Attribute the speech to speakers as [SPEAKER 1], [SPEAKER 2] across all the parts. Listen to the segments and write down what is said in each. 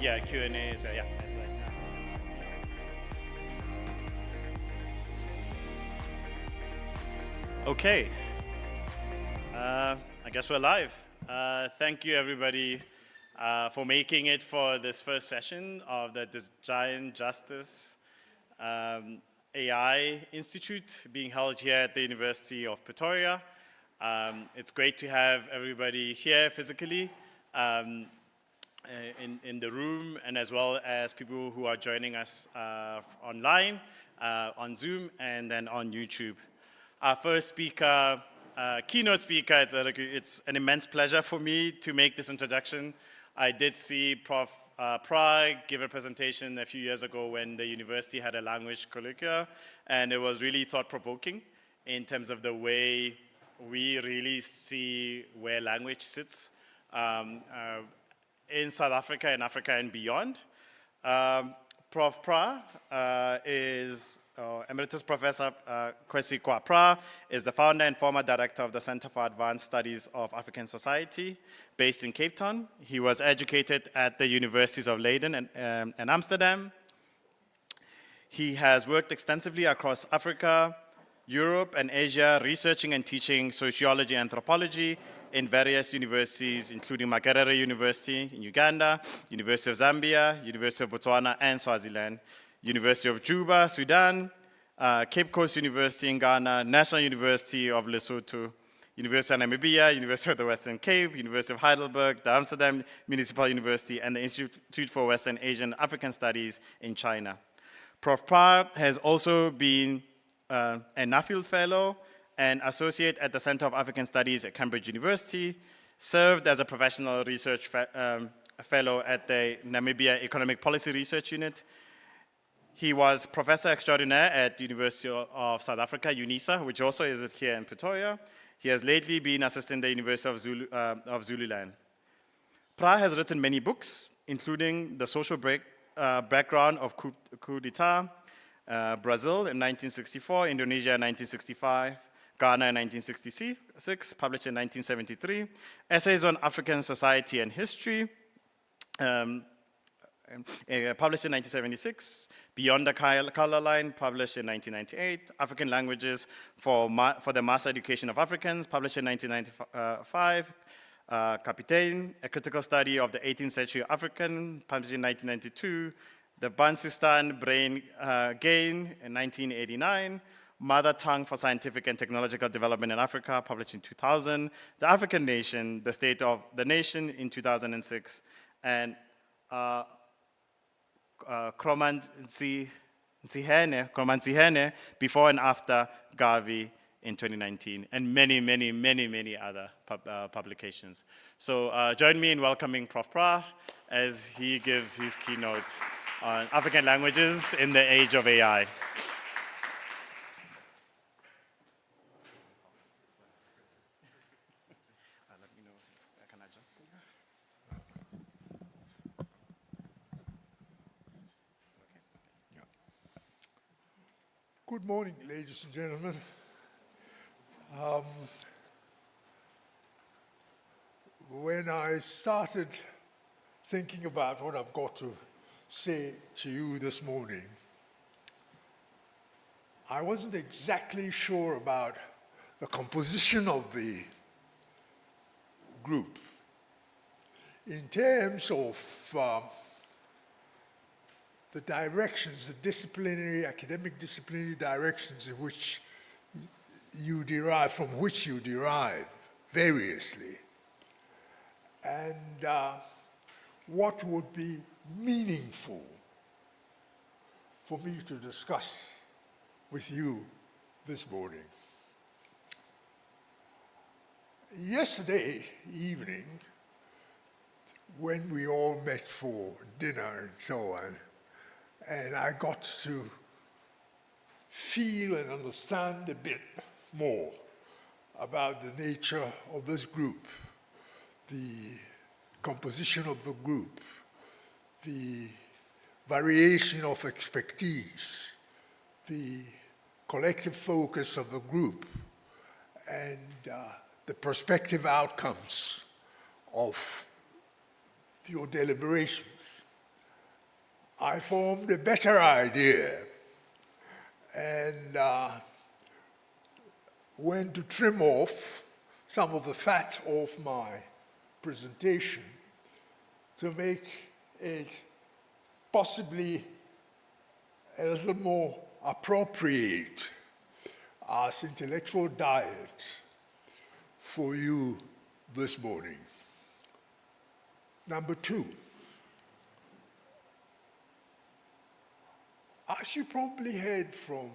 [SPEAKER 1] yeah, Q&A. So yeah. Okay. I guess we're live. Thank you, everybody, for making it for this first session of the Giant Justice AI Institute being held here at the University of Pretoria. It's great to have everybody here physically in the room, and as well as people who are joining us online, on Zoom, and then on YouTube. Our first speaker, keynote speaker, it's an immense pleasure for me to make this introduction. I did see Prof. Prah give a presentation a few years ago when the university had a language curricula, and it was really thought-provoking in terms of the way we really see where language sits in South Africa, in Africa, and beyond. Prof. Prah is Emeritus Professor Kwesi Prah is the founder and former director of the Center for Advanced Studies of African Society, based in Cape Town. He was educated at the Universities of Leiden and Amsterdam. He has worked extensively across Africa, Europe, and Asia, researching and teaching sociology and anthropology in various universities, including Makerere University in Uganda, University of Zambia, University of Botswana, and Swaziland, University of Juba, Sudan, Cape Coast University in Ghana, National University of Lesotho, University of Namibia, University of the Western Cape, University of Heidelberg, the Amsterdam Municipal University, and the Institute for Western Asian African Studies in China. Prof. Prah has also been a Nuffield Fellow and Associate at the Center of African Studies at Cambridge University, served as a Professional Research Fellow at the Namibia Economic Policy Research Unit. He was Professor Extraordinaire at the University of South Africa, UNISA, which also is here in Pretoria. He has lately been assistant at the University of Zululand. Prah has written many books, including The Social Background of Coup d'etat, Brazil in 1964, Indonesia in 1965, Ghana in 1966, published in 1973, Essays on African Society and History, published in 1976, Beyond the Color Line, published in 1998, African Languages for the Mass Education of Africans, published in 1995, Capitaine, A Critical Study of the 18th Century African, published in 1992, The Bantustan Brain Gain in 1989, Mother Tongue for Scientific and Technological Development in Africa, published in 2000, The African Nation, The State of the Nation in 2006, and Kromantsihene, Before and After Garvey in 2019, and many, many, many, many other publications. So join me in welcoming Prof. Prah as he gives his keynote on African languages in the age of AI.
[SPEAKER 2] Good morning, ladies and gentlemen. When I started thinking about what I've got to say to you this morning, I wasn't exactly sure about the composition of the group in terms of the directions, the disciplinary, academic disciplinary directions in which you derive, from which you derive variously, and what would be meaningful for me to discuss with you this morning. Yesterday evening, when we all met for dinner and so on, and I got to feel and understand a bit more about the nature of this group, the composition of the group, the variation of expertise, the collective focus of the group, and the prospective outcomes of your deliberations. I formed a better idea and went to trim off some of the fat off my presentation to make it possibly a little more appropriate as intellectual diet for you this morning. Number two, as you probably heard from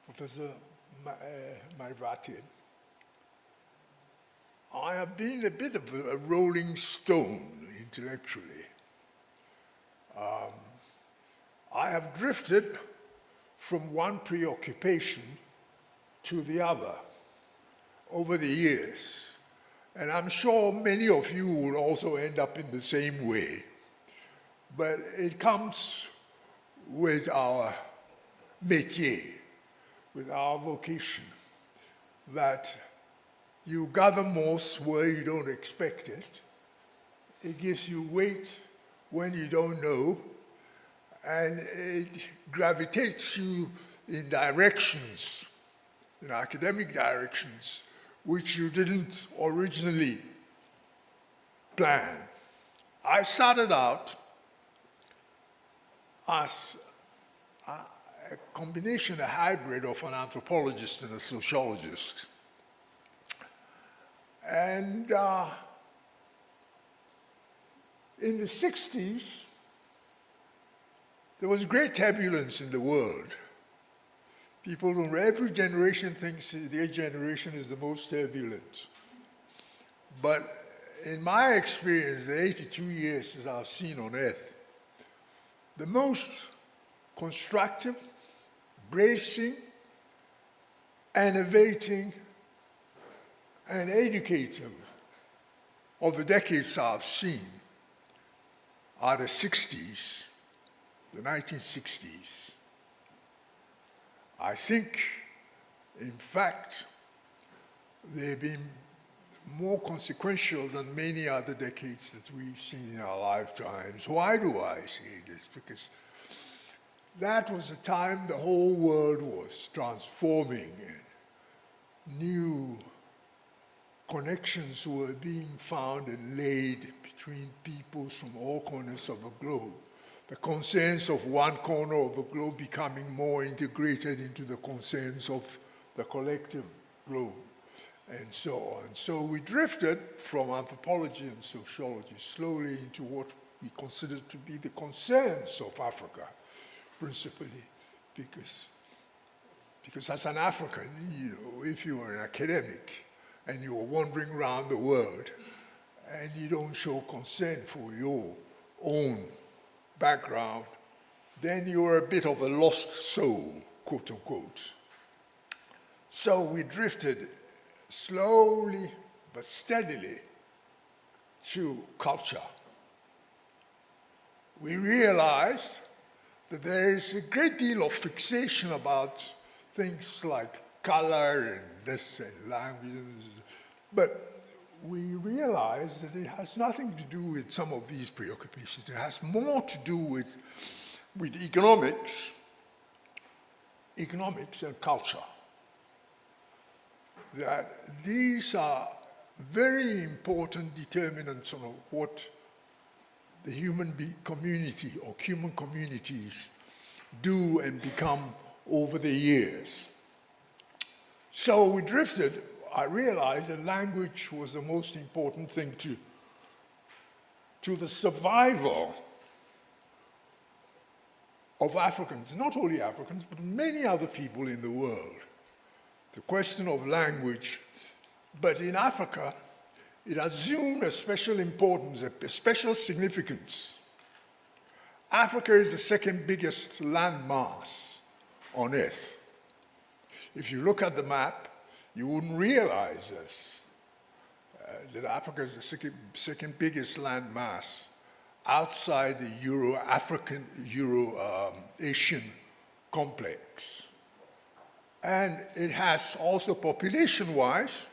[SPEAKER 2] Professor Marivate, I have been a bit of a rolling stone intellectually. I have drifted from one preoccupation to the other over the years. And I'm sure many of you will also end up in the same way. But it comes with our métier, with our vocation, that you gather moss where you don't expect it. It gives you weight when you don't know, and it gravitates you in directions, in academic directions, which you didn't originally plan. I started out as a combination, a hybrid of an anthropologist and a sociologist. And in the 60s, there was great turbulence in the world. People from every generation thinks their generation is the most turbulent. But in my experience, the 82 years that I've seen on Earth, the most constructive, bracing, innovating, and educative of the decades I've seen are the 60s, the 1960s. I think, in fact, they've been more consequential than many other decades that we've seen in our lifetimes. Why do I say this? Because that was the time the whole world was transforming and new connections were being found and laid between peoples from all corners of the globe. The concerns of one corner of the globe becoming more integrated into the concerns of the collective globe, and so on. So we drifted from anthropology and sociology slowly into what we consider to be the concerns of Africa, principally because as an African, if you are an academic and you are wandering around the world and you don't show concern for your own background, then you're a bit of a lost soul, quote unquote. So we drifted slowly but steadily to culture. We realized that there is a great deal of fixation about things like color and this and language, but we realize that it has nothing to do with some of these preoccupations. It has more to do with economics and culture. That these are very important determinants of what the human community or human communities do and become over the years. So we drifted. I realized that language was the most important thing to the survival of Africans, not only Africans, but many other people in the world. The question of language, but in Africa, it assumed a special importance, a special significance. Africa is the second biggest landmass on Earth. If you look at the map, you wouldn't realize this, that Africa is the second biggest landmass outside the Euro-African, Euro-Asian complex. And it has also population-wise,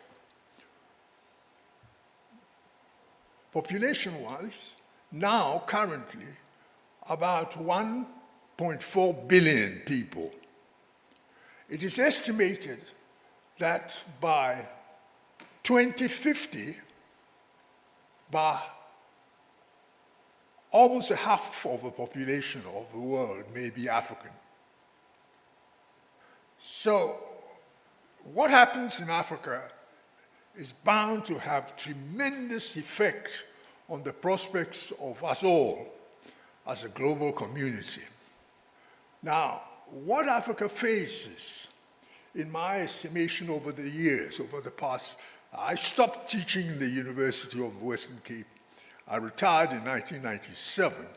[SPEAKER 2] now currently, about 1.4 billion people. It is estimated that by 2050, by almost half of the population of the world may be African. So what happens in Africa is bound to have tremendous effect on the prospects of us all as a global community. Now, what Africa faces, in my estimation over the years, over the past, I stopped teaching in the University of Western Cape. I retired in 1997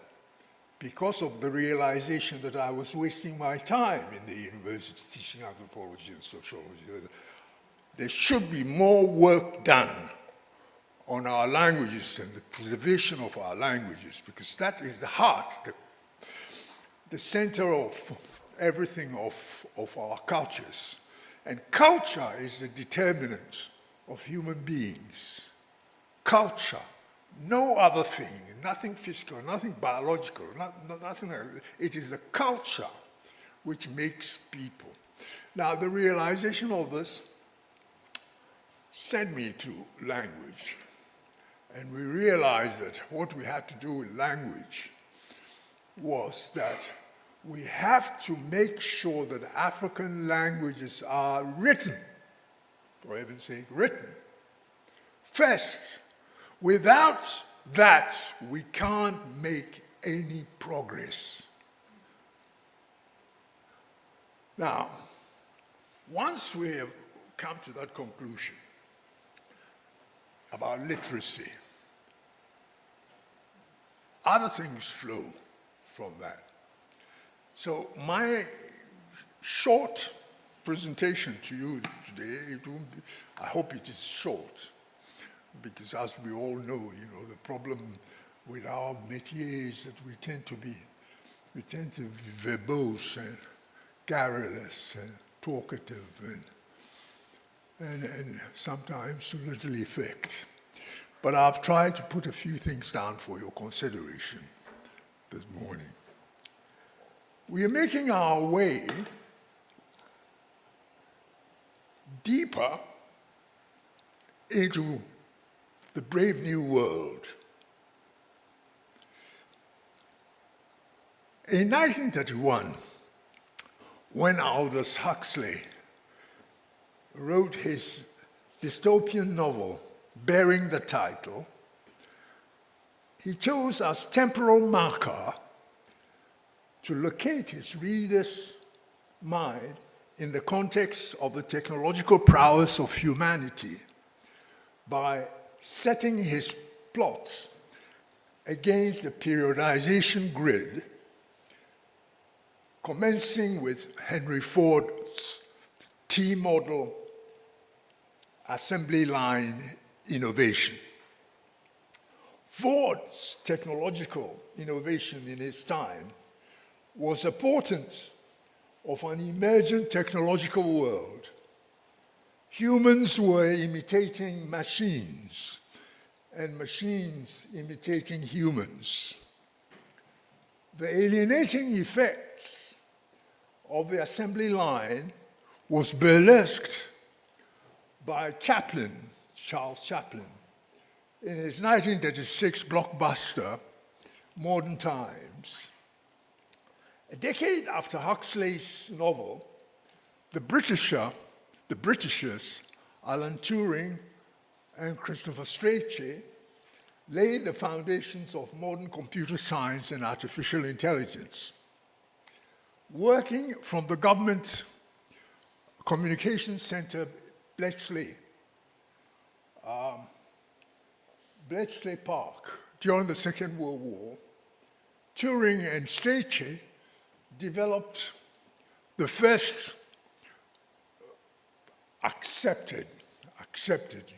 [SPEAKER 2] because of the realization that I was wasting my time in the university teaching anthropology and sociology. There should be more work done on our languages and the preservation of our languages, because that is the heart, the center of everything of our cultures. And culture is the determinant of human beings. Culture, no other thing, nothing physical, nothing biological, nothing else. It is the culture which makes people. Now, the realization of this sent me to language. And we realized that what we had to do with language was that we have to make sure that African languages are written, for heaven's sake, written, first. Without that, we can't make any progress. Now, once we have come to that conclusion about literacy, other things flow from that. So my short presentation to you today, I hope it is short, because as we all know, the problem with our métier is that we tend to be verbose and garrulous and talkative and sometimes to little effect. But I've tried to put a few things down for your consideration this morning. We are making our way deeper into the brave new world. In 1931, when Aldous Huxley wrote his dystopian novel bearing the title, he chose as temporal marker to locate his reader's mind in the context of the technological prowess of humanity by setting his plots against the periodization grid, commencing with Henry Ford's T-model assembly line innovation. Ford's technological innovation in his time was a portent of an emergent technological world. Humans were imitating machines, and machines imitating humans. The alienating effects of the assembly line was burlesqued by Charles Chaplin, in his 1936 blockbuster, Modern Times. A decade after Huxley's novel, the Britishers, Alan Turing and Christopher Strachey, laid the foundations of modern computer science and artificial intelligence. Working from the government communications center, Bletchley Park, during the Second World War, Turing and Strachey developed the first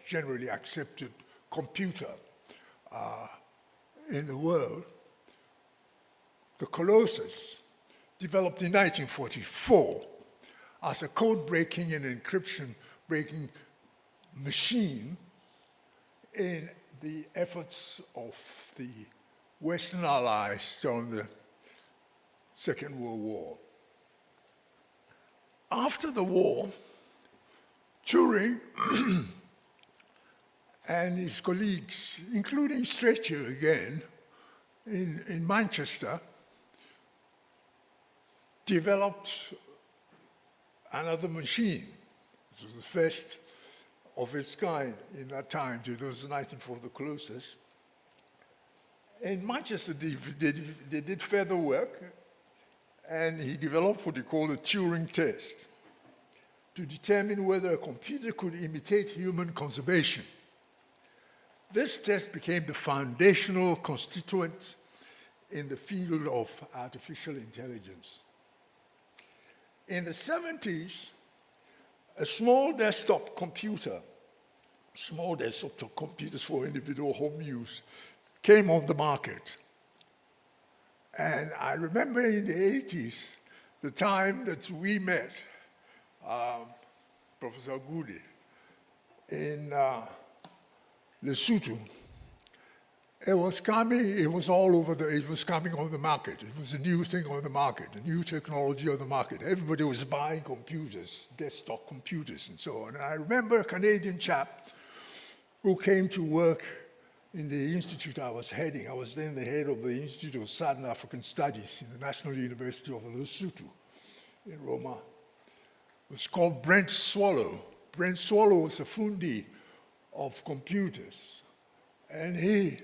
[SPEAKER 2] generally accepted computer in the world, the Colossus, developed in 1944 as a code-breaking and encryption-breaking machine in the efforts of the Western allies during the Second World War. After the war, Turing and his colleagues, including Stretcher again, in Manchester, developed another machine. It was the first of its kind in that time, 2019 the closest. In Manchester, they did further work, and he developed what he called the Turing test to determine whether a computer could imitate human conservation. This test became the foundational constituent in the field of artificial intelligence. In the 70s, a small desktop computers for individual home use, came on the market. And I remember in the 80s, the time that we met Professor Bode in Lesotho. It was all over it was coming on the market. It was a new thing on the market, a new technology on the market. Everybody was buying computers, desktop computers and so on. And I remember a Canadian chap who came to work in the institute I was heading. I was then the head of the Institute of Southern African Studies in the National University of Lesotho in Roma. It was called Brent Swallow. Brent Swallow was a fundi of computers. And he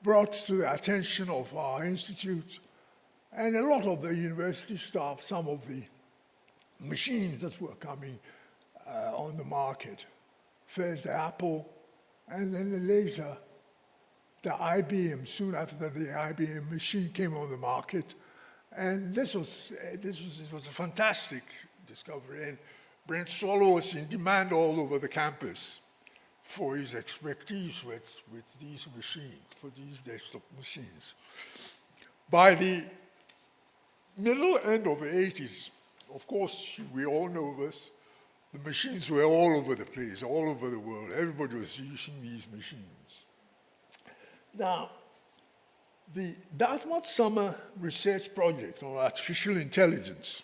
[SPEAKER 2] brought to the attention of our institute and a lot of the university staff some of the machines that were coming on the market. First the Apple, and then later the IBM. Soon after the IBM machine came on the market. And it was a fantastic discovery. And Brent Swallow was in demand all over the campus for his expertise with these machines, for these desktop machines. By the middle end of the 80s, of course, we all know this, the machines were all over the place, all over the world. Everybody was using these machines. Now, the Dartmouth Summer Research Project on Artificial Intelligence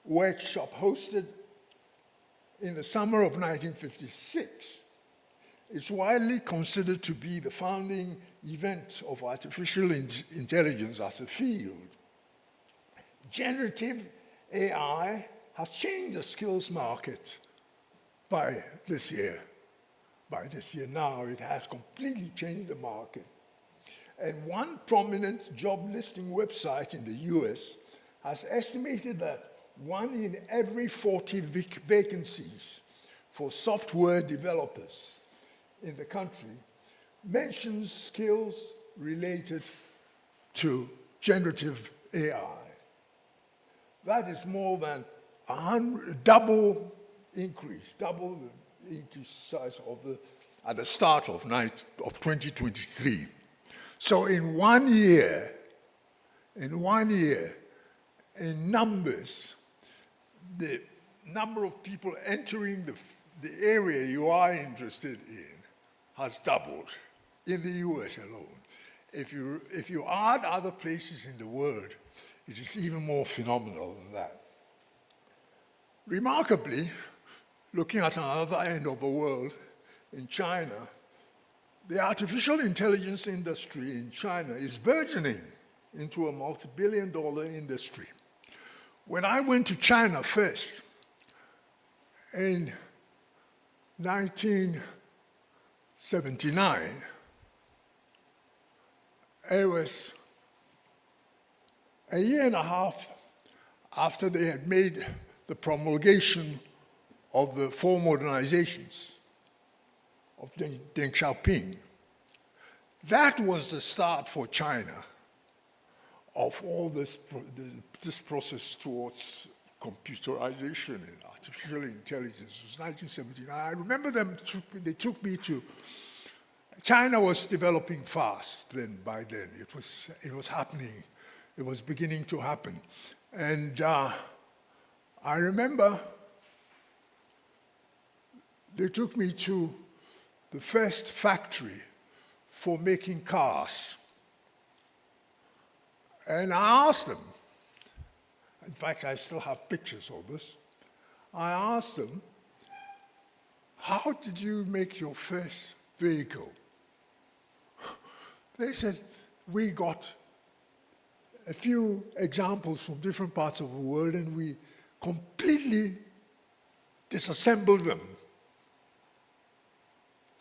[SPEAKER 2] workshop hosted in the summer of 1956 is widely considered to be the founding event of artificial intelligence as a field. Generative AI has changed the skills market by this year. By this year now, it has completely changed the market. And one prominent job listing website in the US has estimated that 1 in every 40 vacancies for software developers in the country mentions skills related to generative AI. That is more than double the increase size at the start of 2023. So in 1 year, in numbers, the number of people entering the area you are interested in has doubled in the US alone. If you add other places in the world, it is even more phenomenal than that. Remarkably, looking at another end of the world, in China, the artificial intelligence industry in China is burgeoning into a multi-billion-dollar industry. When I went to China first, in 1979, it was a year and a half after they had made the promulgation of the 4 modernizations of Deng Xiaoping. That was the start for China of all this process towards computerization and artificial intelligence. It was 1979. I remember they took me to, China was developing fast by then. It was happening. It was beginning to happen. And I remember they took me to the first factory for making cars. And I asked them, in fact, I still have pictures of this. I asked them, how did you make your first vehicle? They said, we got a few examples from different parts of the world and we completely disassembled them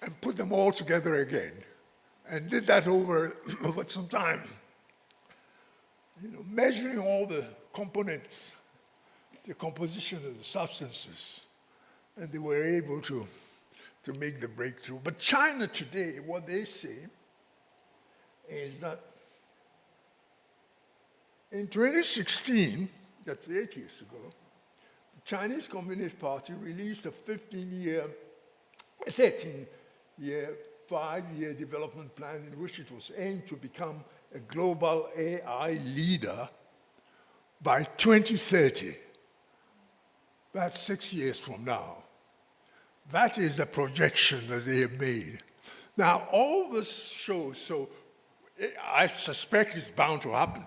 [SPEAKER 2] and put them all together again and did that over some time. Measuring all the components, the composition of the substances, and they were able to make the breakthrough. But China today, what they say is that in 2016, that's 8 years ago, the Chinese Communist Party released a 13-year, 5-year development plan in which it was aimed to become a global AI leader by 2030. That's 6 years from now. That is the projection that they have made. Now, all this shows, so I suspect it's bound to happen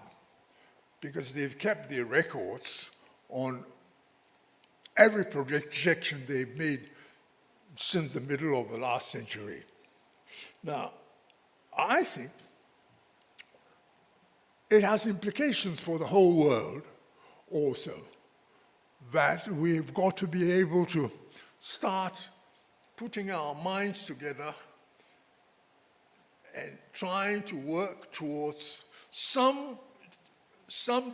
[SPEAKER 2] because they've kept their records on every projection they've made since the middle of the last century. Now, I think it has implications for the whole world also, that we've got to be able to start putting our minds together and trying to work towards some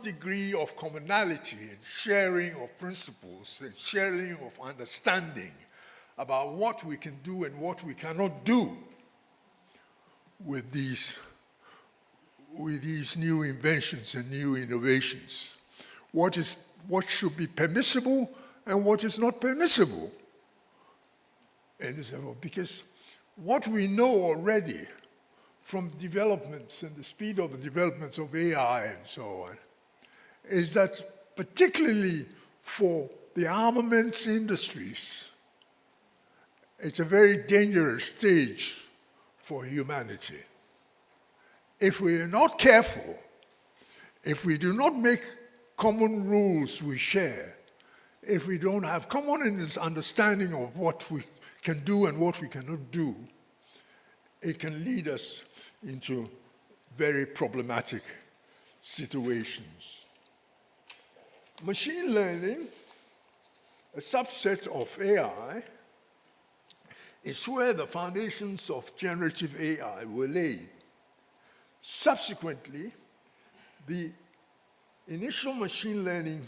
[SPEAKER 2] degree of commonality and sharing of principles and sharing of understanding about what we can do and what we cannot do with these new inventions and new innovations. What should be permissible and what is not permissible. Because what we know already from developments and the speed of the developments of AI and so on is that particularly for the armaments industries, it's a very dangerous stage for humanity. If we are not careful, if we do not make common rules we share, if we don't have common understanding of what we can do and what we cannot do, it can lead us into very problematic situations. Machine learning, a subset of AI, is where the foundations of generative AI were laid. Subsequently, the initial machine learning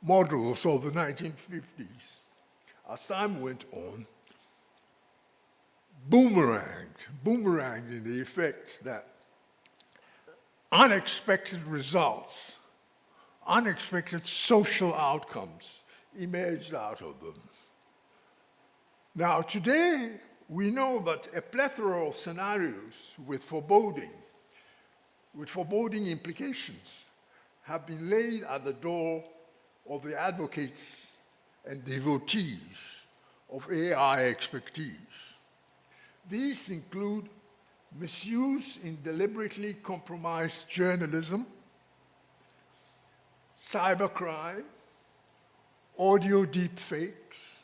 [SPEAKER 2] models of the 1950s, as time went on, boomeranged in the effect that unexpected results, unexpected social outcomes emerged out of them. Now, today, we know that a plethora of scenarios with foreboding implications have been laid at the door of the advocates and devotees of AI expertise. These include misuse in deliberately compromised journalism, cybercrime, audio deepfakes,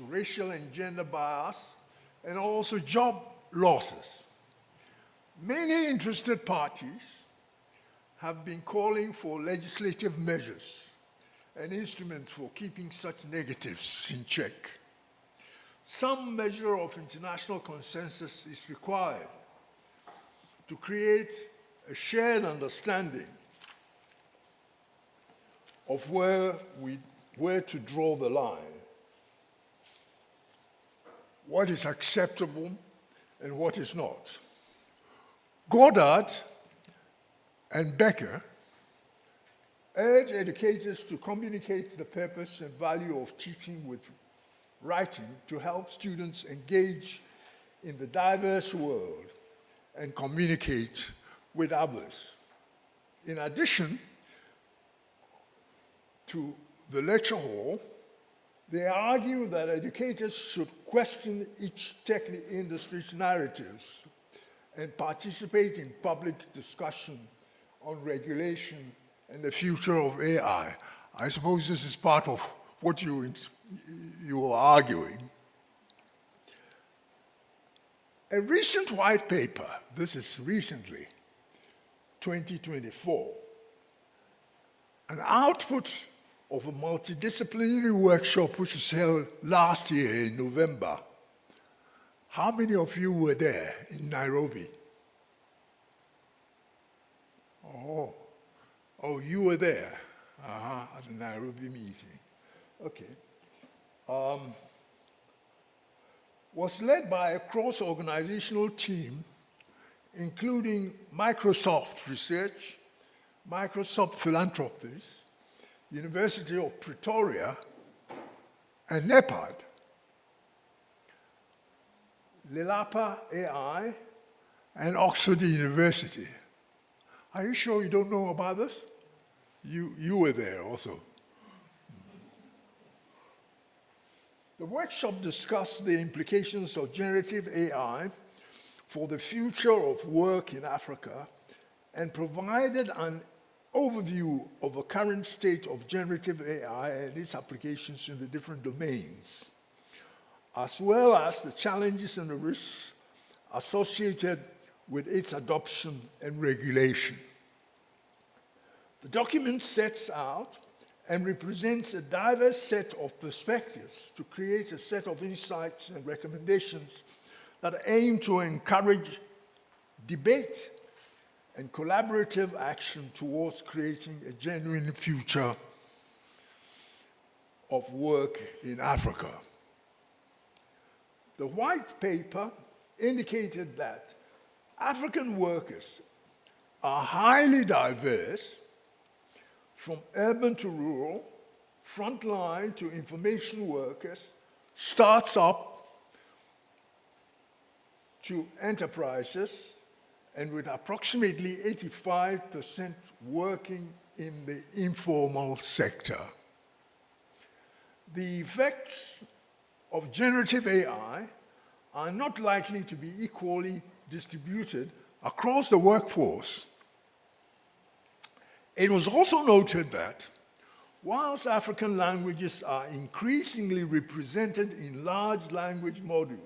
[SPEAKER 2] racial and gender bias, and also job losses. Many interested parties have been calling for legislative measures and instruments for keeping such negatives in check. Some measure of international consensus is required to create a shared understanding of where to draw the line, what is acceptable and what is not. Goodlad and Becker urge educators to communicate the purpose and value of teaching with writing to help students engage in the diverse world and communicate with others. In addition to the lecture hall, they argue that educators should question each tech industry's narratives and participate in public discussion on regulation and the future of AI. I suppose this is part of what you are arguing. A recent white paper, this is recently, 2024, an output of a multidisciplinary workshop which was held last year in November. How many of you were there in Nairobi? Oh, you were there at the Nairobi meeting. Okay. Was led by a cross-organizational team, including Microsoft Research, Microsoft Philanthropies, University of Pretoria, and NEPAD, Lilapa AI, and Oxford University. Are you sure you don't know about this? You were there also. The workshop discussed the implications of generative AI for the future of work in Africa and provided an overview of the current state of generative AI and its applications in the different domains, as well as the challenges and the risks associated with its adoption and regulation. The document sets out and represents a diverse set of perspectives to create a set of insights and recommendations that aim to encourage debate and collaborative action towards creating a genuine future of work in Africa. The white paper indicated that African workers are highly diverse, from urban to rural, frontline to information workers, startups to enterprises, and with approximately 85% working in the informal sector. The effects of generative AI are not likely to be equally distributed across the workforce. It was also noted that whilst African languages are increasingly represented in large language modules,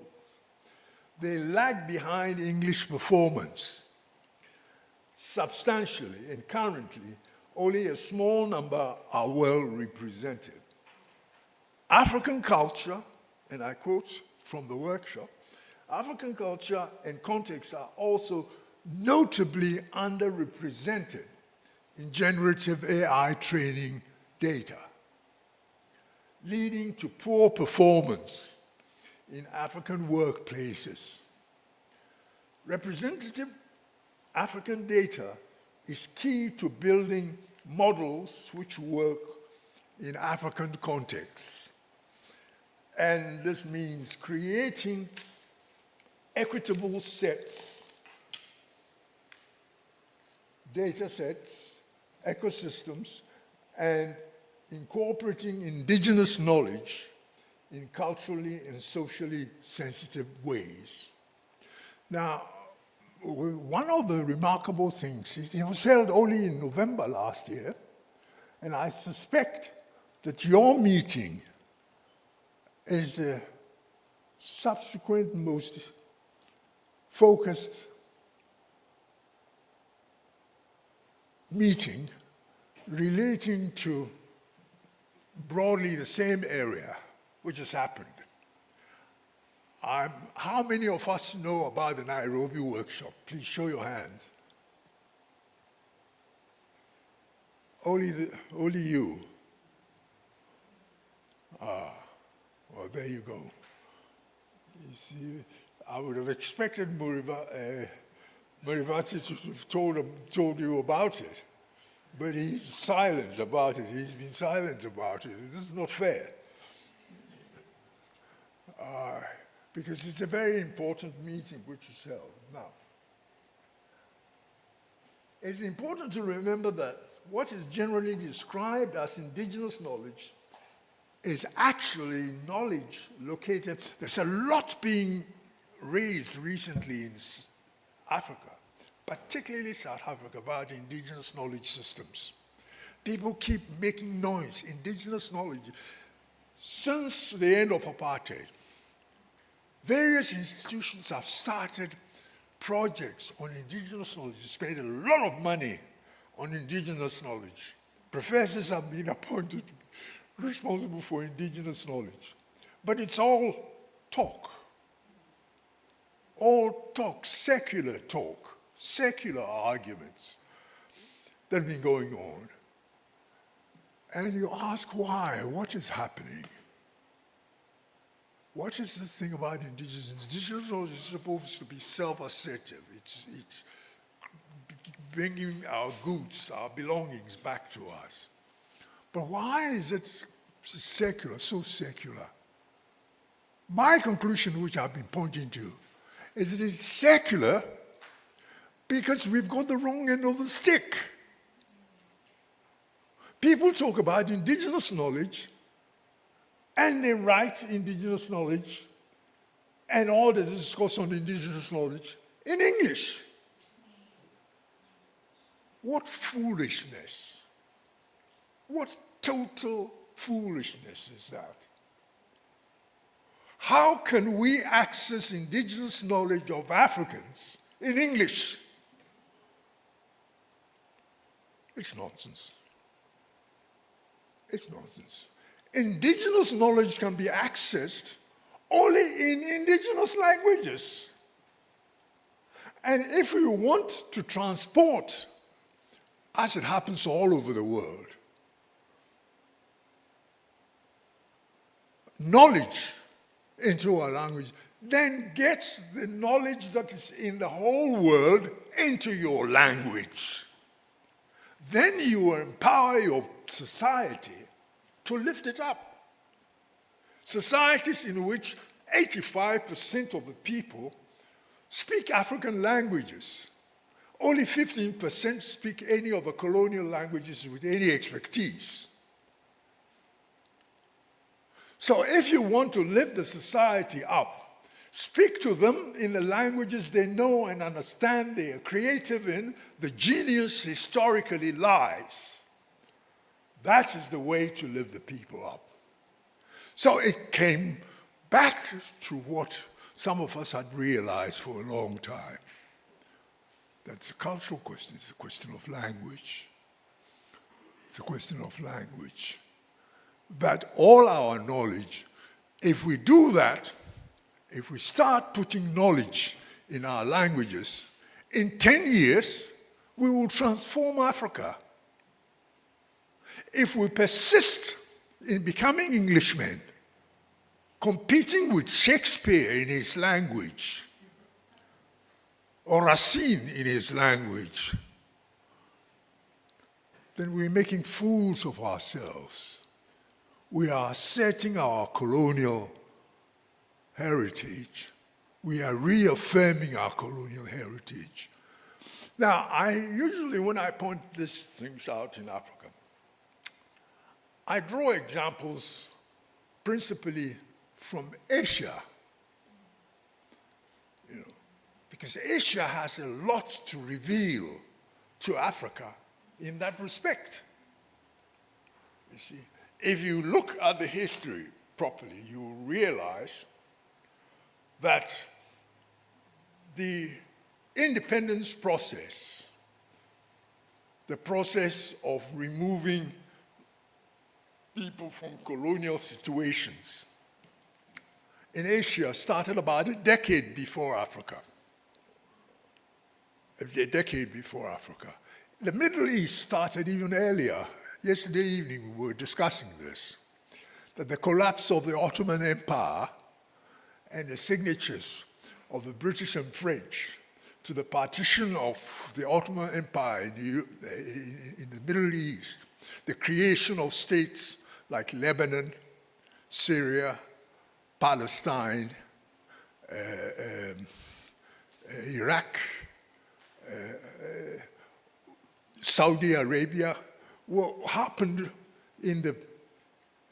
[SPEAKER 2] they lag behind English performance substantially, and currently only a small number are well represented. African culture, and I quote from the workshop, African culture and context are also notably underrepresented in generative AI training data, leading to poor performance in African workplaces. Representative African data is key to building models which work in African contexts. And this means creating equitable sets, data sets, ecosystems, and incorporating indigenous knowledge in culturally and socially sensitive ways. Now, one of the remarkable things is it was held only in November last year, and I suspect that your meeting is the subsequent most focused meeting relating to broadly the same area which has happened. How many of us know about the Nairobi workshop? Please show your hands. Only you. Well, there you go. You see, I would have expected Marivate to have told you about it, but he's silent about it. He's been silent about it. This is not fair. Because it's a very important meeting which is held. Now, it's important to remember that what is generally described as indigenous knowledge is actually knowledge located. There's a lot being raised recently in Africa, particularly South Africa, about indigenous knowledge systems. People keep making noise, indigenous knowledge. Since the end of apartheid, various institutions have started projects on indigenous knowledge, spent a lot of money on indigenous knowledge. Professors have been appointed responsible for indigenous knowledge. But it's all talk, secular talk, secular arguments that have been going on. And you ask why, what is happening? What is this thing about indigenous? Indigenous knowledge is supposed to be self-assertive. It's bringing our goods, our belongings back to us. But why is it secular, so secular? My conclusion, which I've been pointing to, is that it's secular because we've got the wrong end of the stick. People talk about indigenous knowledge, and they write indigenous knowledge and all the discourse on indigenous knowledge in English. What foolishness. What total foolishness is that? How can we access indigenous knowledge of Africans in English? It's nonsense. It's nonsense. Indigenous knowledge can be accessed only in indigenous languages. And if we want to transport, as it happens all over the world, knowledge into our language, then get the knowledge that is in the whole world into your language. Then you will empower your society to lift it up. Societies in which 85% of the people speak African languages. Only 15% speak any of the colonial languages with any expertise. So if you want to lift the society up, speak to them in the languages they know and understand they are creative in. The genius historically lies. That is the way to lift the people up. So it came back to what some of us had realized for a long time. That's a cultural question. It's a question of language. It's a question of language. That all our knowledge, if we do that, if we start putting knowledge in our languages, in 10 years, we will transform Africa. If we persist in becoming Englishmen, competing with Shakespeare in his language, or Racine in his language, then we're making fools of ourselves. We are asserting our colonial heritage. We are reaffirming our colonial heritage. Now, I usually, when I point these things out in Africa, I draw examples principally from Asia, because Asia has a lot to reveal to Africa in that respect. You see, if you look at the history properly, you will realize that the independence process, the process of removing people from colonial situations in Asia started about a decade before Africa. A decade before Africa. The Middle East started even earlier. Yesterday evening we were discussing this, that the collapse of the Ottoman Empire and the signatures of the British and French to the partition of the Ottoman Empire in the Middle East, the creation of states like Lebanon, Syria, Palestine, Iraq, Saudi Arabia, what happened in the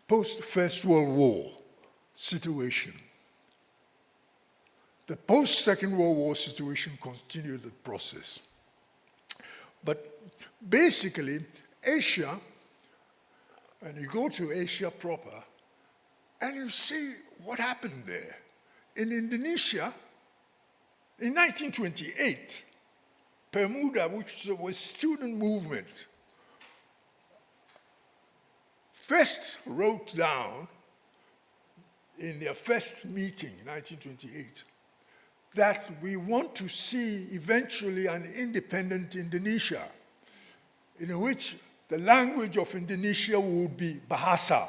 [SPEAKER 2] post-First World War situation. The post-Second World War situation continued the process. But basically, Asia, and you go to Asia proper, and you see what happened there. In Indonesia, in 1928, Pemuda, which was student movement, first wrote down in their first meeting, 1928, that we want to see eventually an independent Indonesia, in which the language of Indonesia would be Bahasa.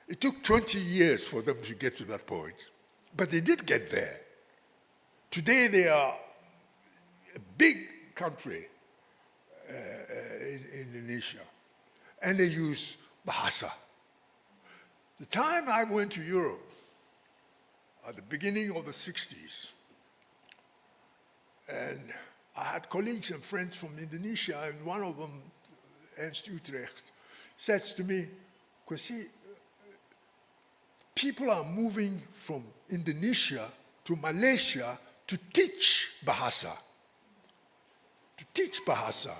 [SPEAKER 2] It took 20 years for them to get to that point, but they did get there. Today they are a big country in Indonesia, and they use Bahasa. The time I went to Europe, at the beginning of the 60s, and I had colleagues and friends from Indonesia, and one of them, Ernst Utrecht, says to me, Kwesi, people are moving from Indonesia to Malaysia to teach Bahasa. To teach Bahasa.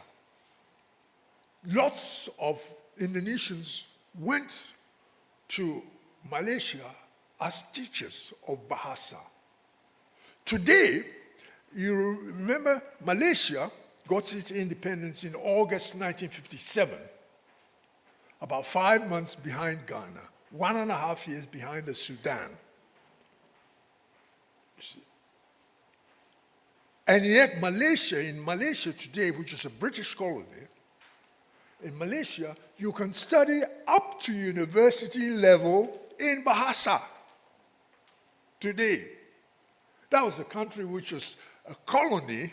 [SPEAKER 2] Lots of Indonesians went to Malaysia as teachers of Bahasa. Today, you remember Malaysia got its independence in August 1957, about 5 months behind Ghana, 1.5 years behind the Sudan. And yet in Malaysia today, which is a British colony, in Malaysia, you can study up to university level in Bahasa today. That was a country which was a colony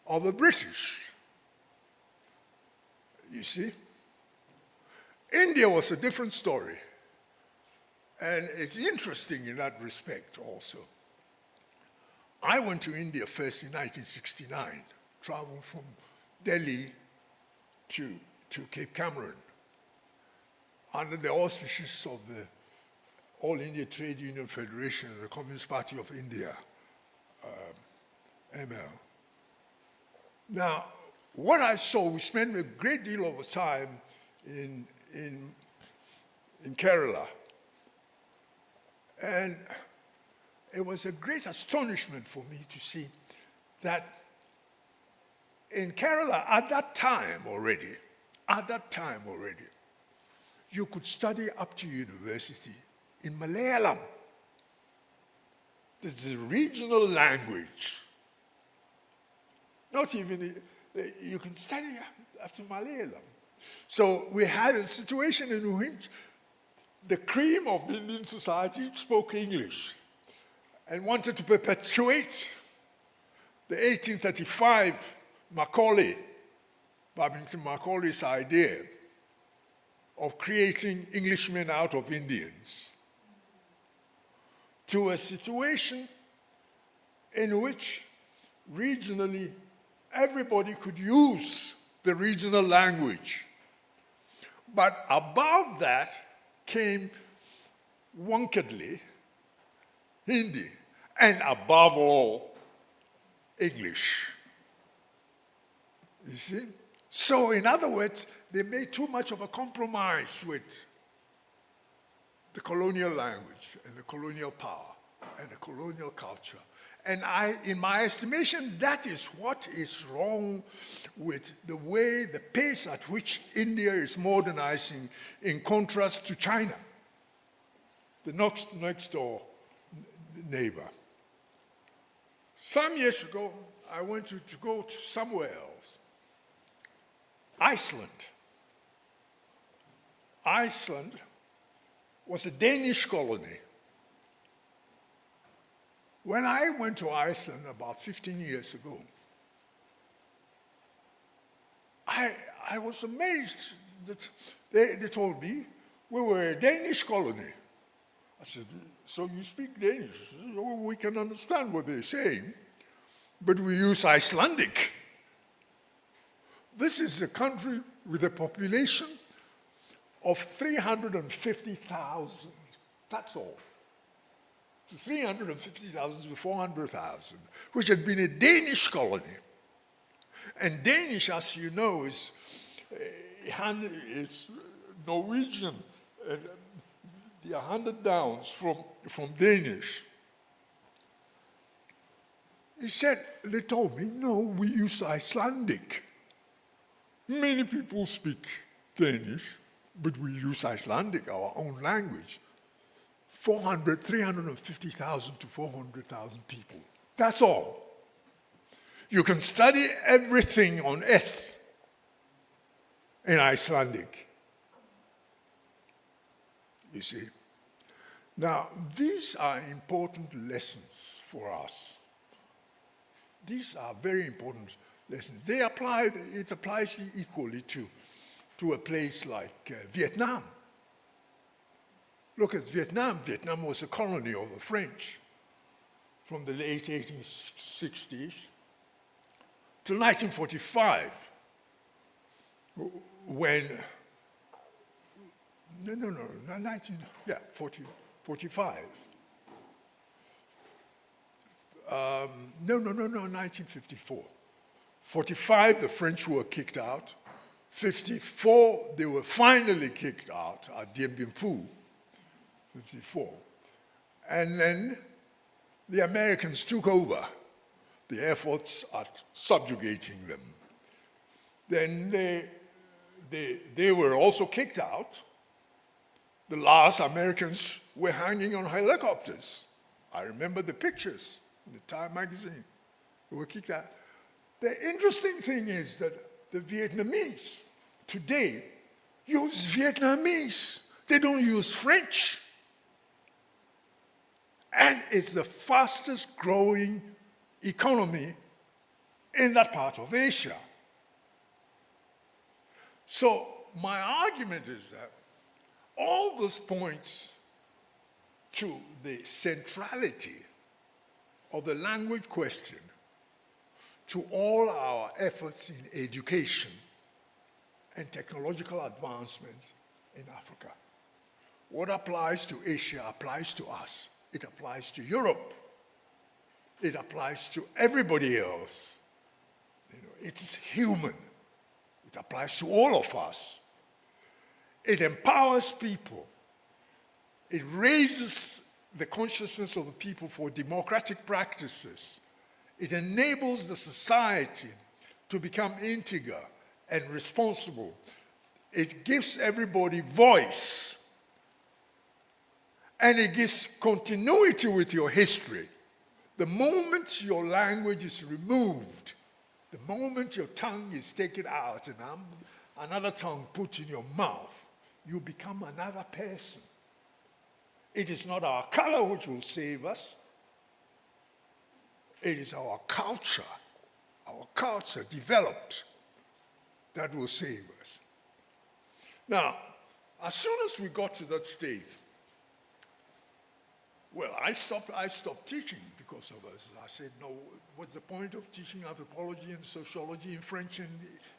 [SPEAKER 2] of the British. You see? India was a different story. And it's interesting in that respect also. I went to India first in 1969, traveled from Delhi to Cape Cameron, under the auspices of the All India Trade Union Federation and the Communist Party of India, ML. Now, what I saw, we spent a great deal of time in Kerala. And it was a great astonishment for me to see that in Kerala, at that time already, you could study up to university in Malayalam. This is a regional language. Not even, you can study up to Malayalam. So we had a situation in which the cream of Indian society spoke English and wanted to perpetuate the 1835 Babington Macaulay's idea of creating Englishmen out of Indians, to a situation in which regionally everybody could use the regional language. But above that came wonkedly Hindi, and above all, English. You see? So in other words, they made too much of a compromise with the colonial language and the colonial power and the colonial culture. And in my estimation, that is what is wrong with the way, the pace at which India is modernizing in contrast to China, the next door neighbor. Some years ago, I went to go to somewhere else. Iceland. Iceland was a Danish colony. When I went to Iceland about 15 years ago, I was amazed that they told me we were a Danish colony. I said, so you speak Danish? Well, we can understand what they're saying, but we use Icelandic. This is a country with a population of 350,000. That's all. to 350,000 to 400,000, which had been a Danish colony. And Danish, as you know, is Norwegian. They are handed down from Danish. He said, they told me, no, we use Icelandic. Many people speak Danish, but we use Icelandic, our own language. 350,000 to 400,000 people. That's all. You can study everything on earth in Icelandic. You see? Now, these are important lessons for us. These are very important lessons. It applies equally to a place like Vietnam. Look at Vietnam. Vietnam was a colony of the French from the late 1860s till 1945, when, 45. 1954. 45, the French were kicked out. 54, they were finally kicked out at Dien Bien Phu, 54. And then the Americans took over the efforts at subjugating them. Then they were also kicked out. The last Americans were hanging on helicopters. I remember the pictures in the Time magazine. They were kicked out. The interesting thing is that the Vietnamese today use Vietnamese. They don't use French. And it's the fastest growing economy in that part of Asia. So my argument is that all this points to the centrality of the language question to all our efforts in education and technological advancement in Africa. What applies to Asia applies to us. It applies to Europe. It applies to everybody else. It's human. It applies to all of us. It empowers people. It raises the consciousness of the people for democratic practices. It enables the society to become integer and responsible. It gives everybody voice. And it gives continuity with your history. The moment your language is removed, the moment your tongue is taken out and another tongue put in your mouth, you become another person. It is not our color which will save us. It is our culture developed, that will save us. Now, as soon as we got to that stage, well, I stopped teaching because of us. I said, no, what's the point of teaching anthropology and sociology in French and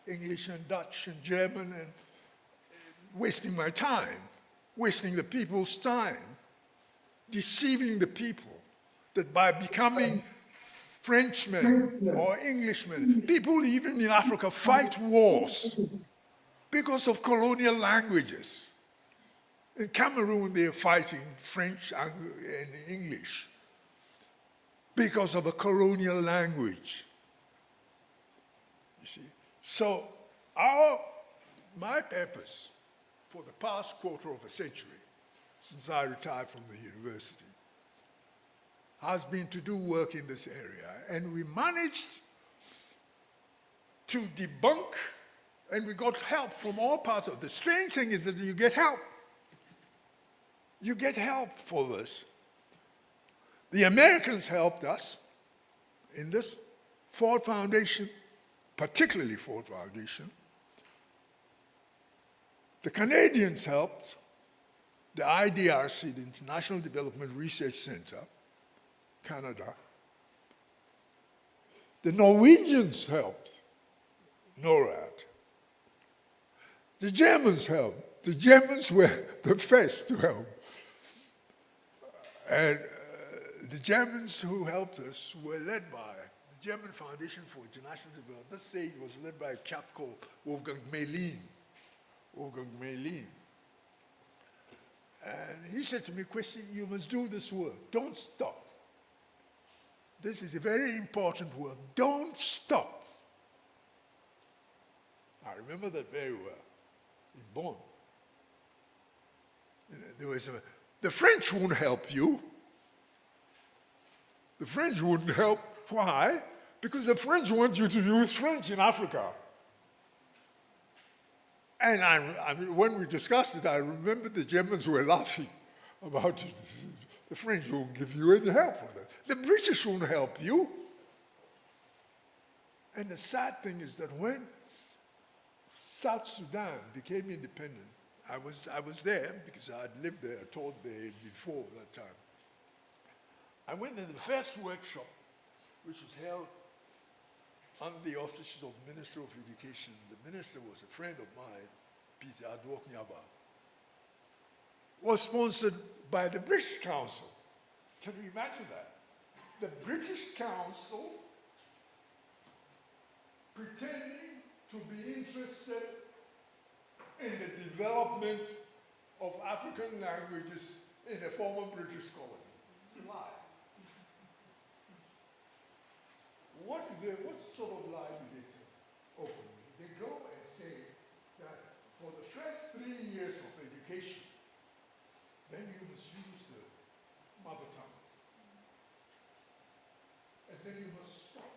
[SPEAKER 2] English and Dutch and German and wasting my time, wasting the people's time, deceiving the people, that by becoming Frenchmen or Englishmen, people even in Africa fight wars because of colonial languages. In Cameroon, they're fighting French and English because of a colonial language. You see? So my purpose for the past quarter of a century, since I retired from the university, has been to do work in this area. And we managed to debunk, and we got help from all parts of the strange thing is that you get help. You get help for this. The Americans helped us in this. Ford Foundation, particularly Ford Foundation. The Canadians helped. The IDRC, the International Development Research Center, Canada. The Norwegians helped, NORAD. The Germans helped. The Germans were the first to help. And the Germans who helped us were led by the German Foundation for International Development. This stage was led by a chap called Wolfgang Melin. And he said to me, Kwesi, you must do this work. Don't stop. This is a very important work. Don't stop. I remember that very well in Bonn. There was the French won't help you. The French wouldn't help. Why? Because the French want you to use French in Africa. And when we discussed it, I remember the Germans were laughing about it. The French won't give you any help for that. The British won't help you. And the sad thing is that when South Sudan became independent, I was there because I had lived there, taught there before that time. I went to the first workshop, which was held under the auspices of the Minister of Education. The minister was a friend of mine, Peter Adwok-Nyaba. Was sponsored by the British Council. Can you imagine that? The British Council pretending to be interested in the development of African languages in a former British colony. Lie. What sort of lie do they open? They go and say that for the first 3 years of education, then you must use the mother tongue. And then you must stop,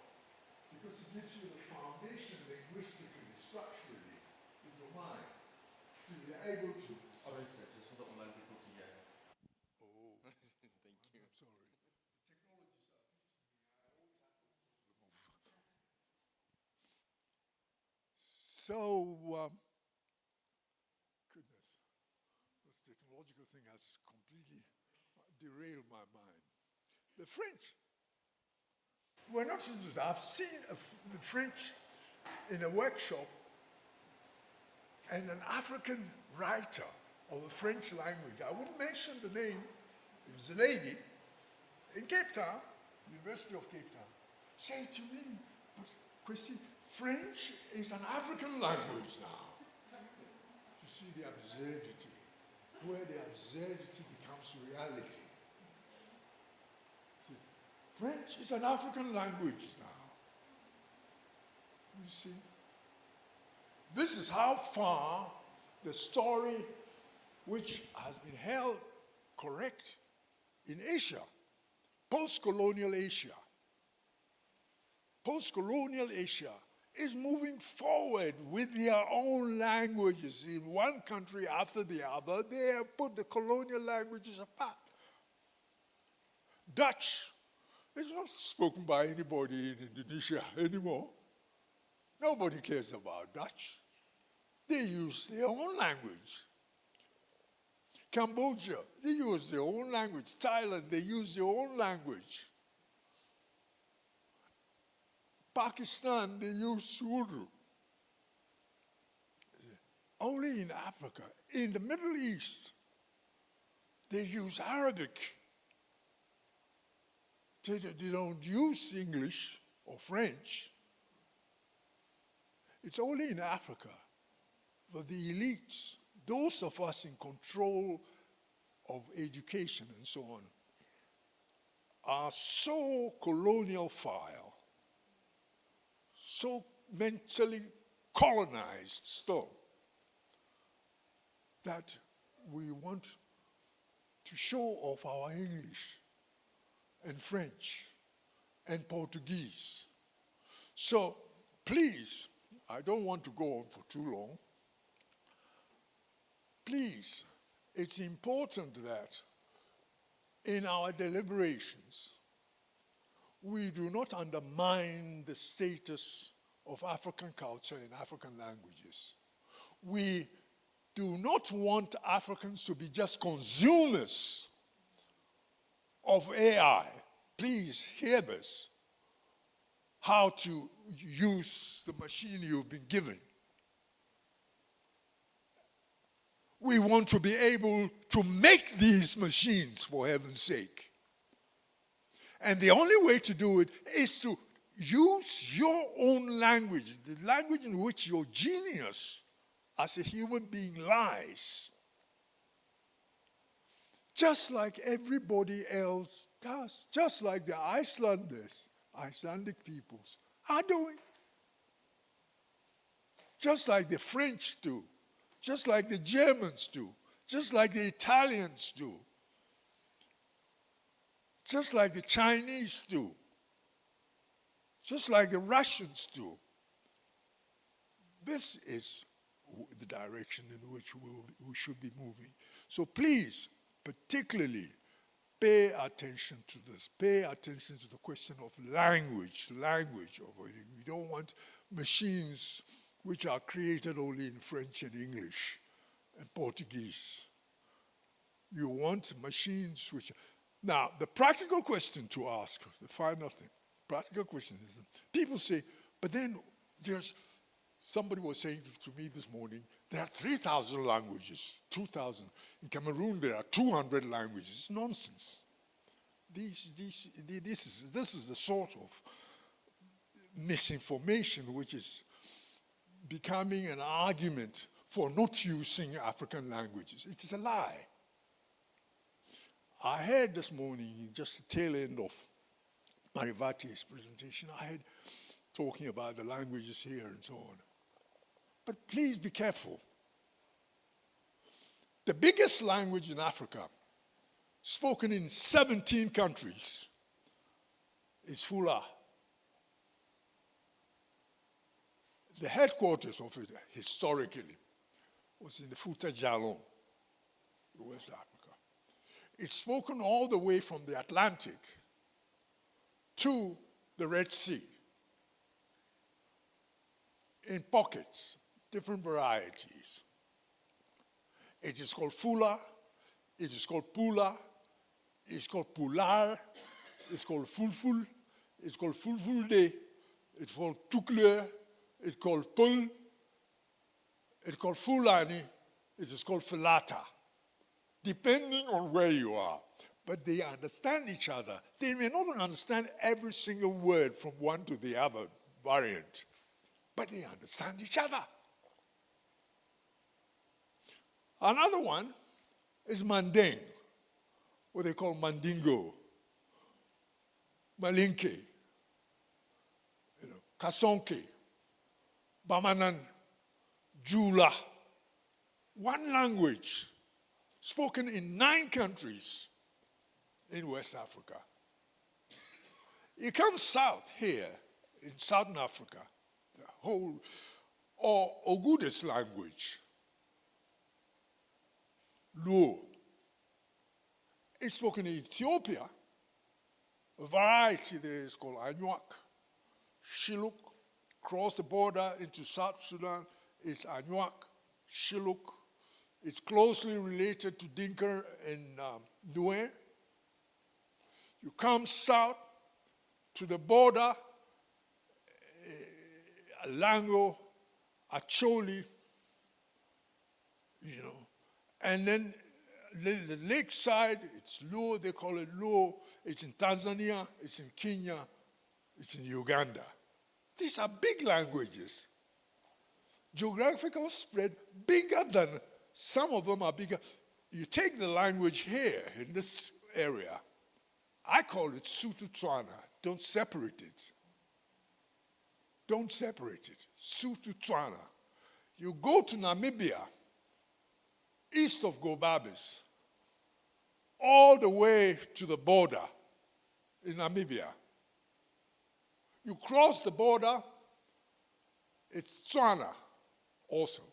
[SPEAKER 2] because it gives you the foundation linguistically, structurally, in your mind, to be able to.
[SPEAKER 3] Sorry, sir, just for the online people to hear.
[SPEAKER 2] Oh,
[SPEAKER 3] Thank you.
[SPEAKER 2] I'm sorry. The technologies are So, goodness, this technological thing has completely derailed my mind. The French, we're not interested. I've seen the French in a workshop, and an African writer of the French language, I wouldn't mention the name, it was a lady in Cape Town, University of Cape Town, said to me, but Kwesi, French is an African language now. You see the absurdity, where the absurdity becomes reality. See, French is an African language now. You see? This is how far the story, which has been held correct in Asia, post-colonial Asia, is moving forward with their own languages. In one country after the other, they have put the colonial languages apart. Dutch is not spoken by anybody in Indonesia anymore. Nobody cares about Dutch. They use their own language. Cambodia, they use their own language. Thailand, they use their own language. Pakistan, they use Urdu. Only in Africa, in the Middle East, they use Arabic. They don't use English or French. It's only in Africa that the elites, those of us in control of education and so on, are so colonial-phile, so mentally colonized still, that we want to show off our English and French and Portuguese. So please, I don't want to go on for too long. Please, it's important that in our deliberations, we do not undermine the status of African culture and African languages. We do not want Africans to be just consumers of AI. Please hear this. How to use the machine you've been given. We want to be able to make these machines, for heaven's sake. And the only way to do it is to use your own language, the language in which your genius as a human being lies. Just like everybody else does, just like the Icelandic peoples are doing. Just like the French do, just like the Germans do, just like the Italians do, just like the Chinese do, just like the Russians do. This is the direction in which we should be moving. So please, particularly, pay attention to this. Pay attention to the question of language. We don't want machines which are created only in French and English and Portuguese. You want machines which... Now, the practical question to ask, the final thing, practical question is, people say, but then somebody was saying to me this morning, there are 3,000 languages, 2,000. In Cameroon, there are 200 languages. It's nonsense. This is the sort of misinformation which is becoming an argument for not using African languages. It is a lie. I heard this morning, just the tail end of Marivate's presentation, I heard talking about the languages here and so on. But please be careful. The biggest language in Africa, spoken in 17 countries, is Fula. The headquarters of it, historically, was in the Fouta Djallon, West Africa. It's spoken all the way from the Atlantic to the Red Sea, in pockets, different varieties. It is called Fula, it is called Pula, it's called Pular, it's called Fulful, it's called Fulfulde, it's called Tukler, it's called Pul, it's called Fulani, it is called Filata, depending on where you are. But they understand each other. They may not understand every single word from one to the other variant, but they understand each other. Another one is Manding, what they call Mandingo, Malinke, Kasonke, Bamanan, Jula. One language spoken in 9 countries in West Africa. You come south here, in Southern Africa, the whole, or Ogudes language, Luo. It's spoken in Ethiopia. A variety there is called Anuak. Shiluk. Cross the border into South Sudan, it's Anuak, Shiluk. It's closely related to Dinka and Nuer. You come south to the border, Lango, Acholi, and then the lake side, it's Luo, they call it Luo. It's in Tanzania, it's in Kenya, it's in Uganda. These are big languages. Geographical spread, bigger than, some of them are bigger. You take the language here, in this area, I call it Sutu-Tswana. Don't separate it. Don't separate it. Sutu-Tswana. You go to Namibia, east of Gobabis, all the way to the border in Namibia. You cross the border, it's Tswana also,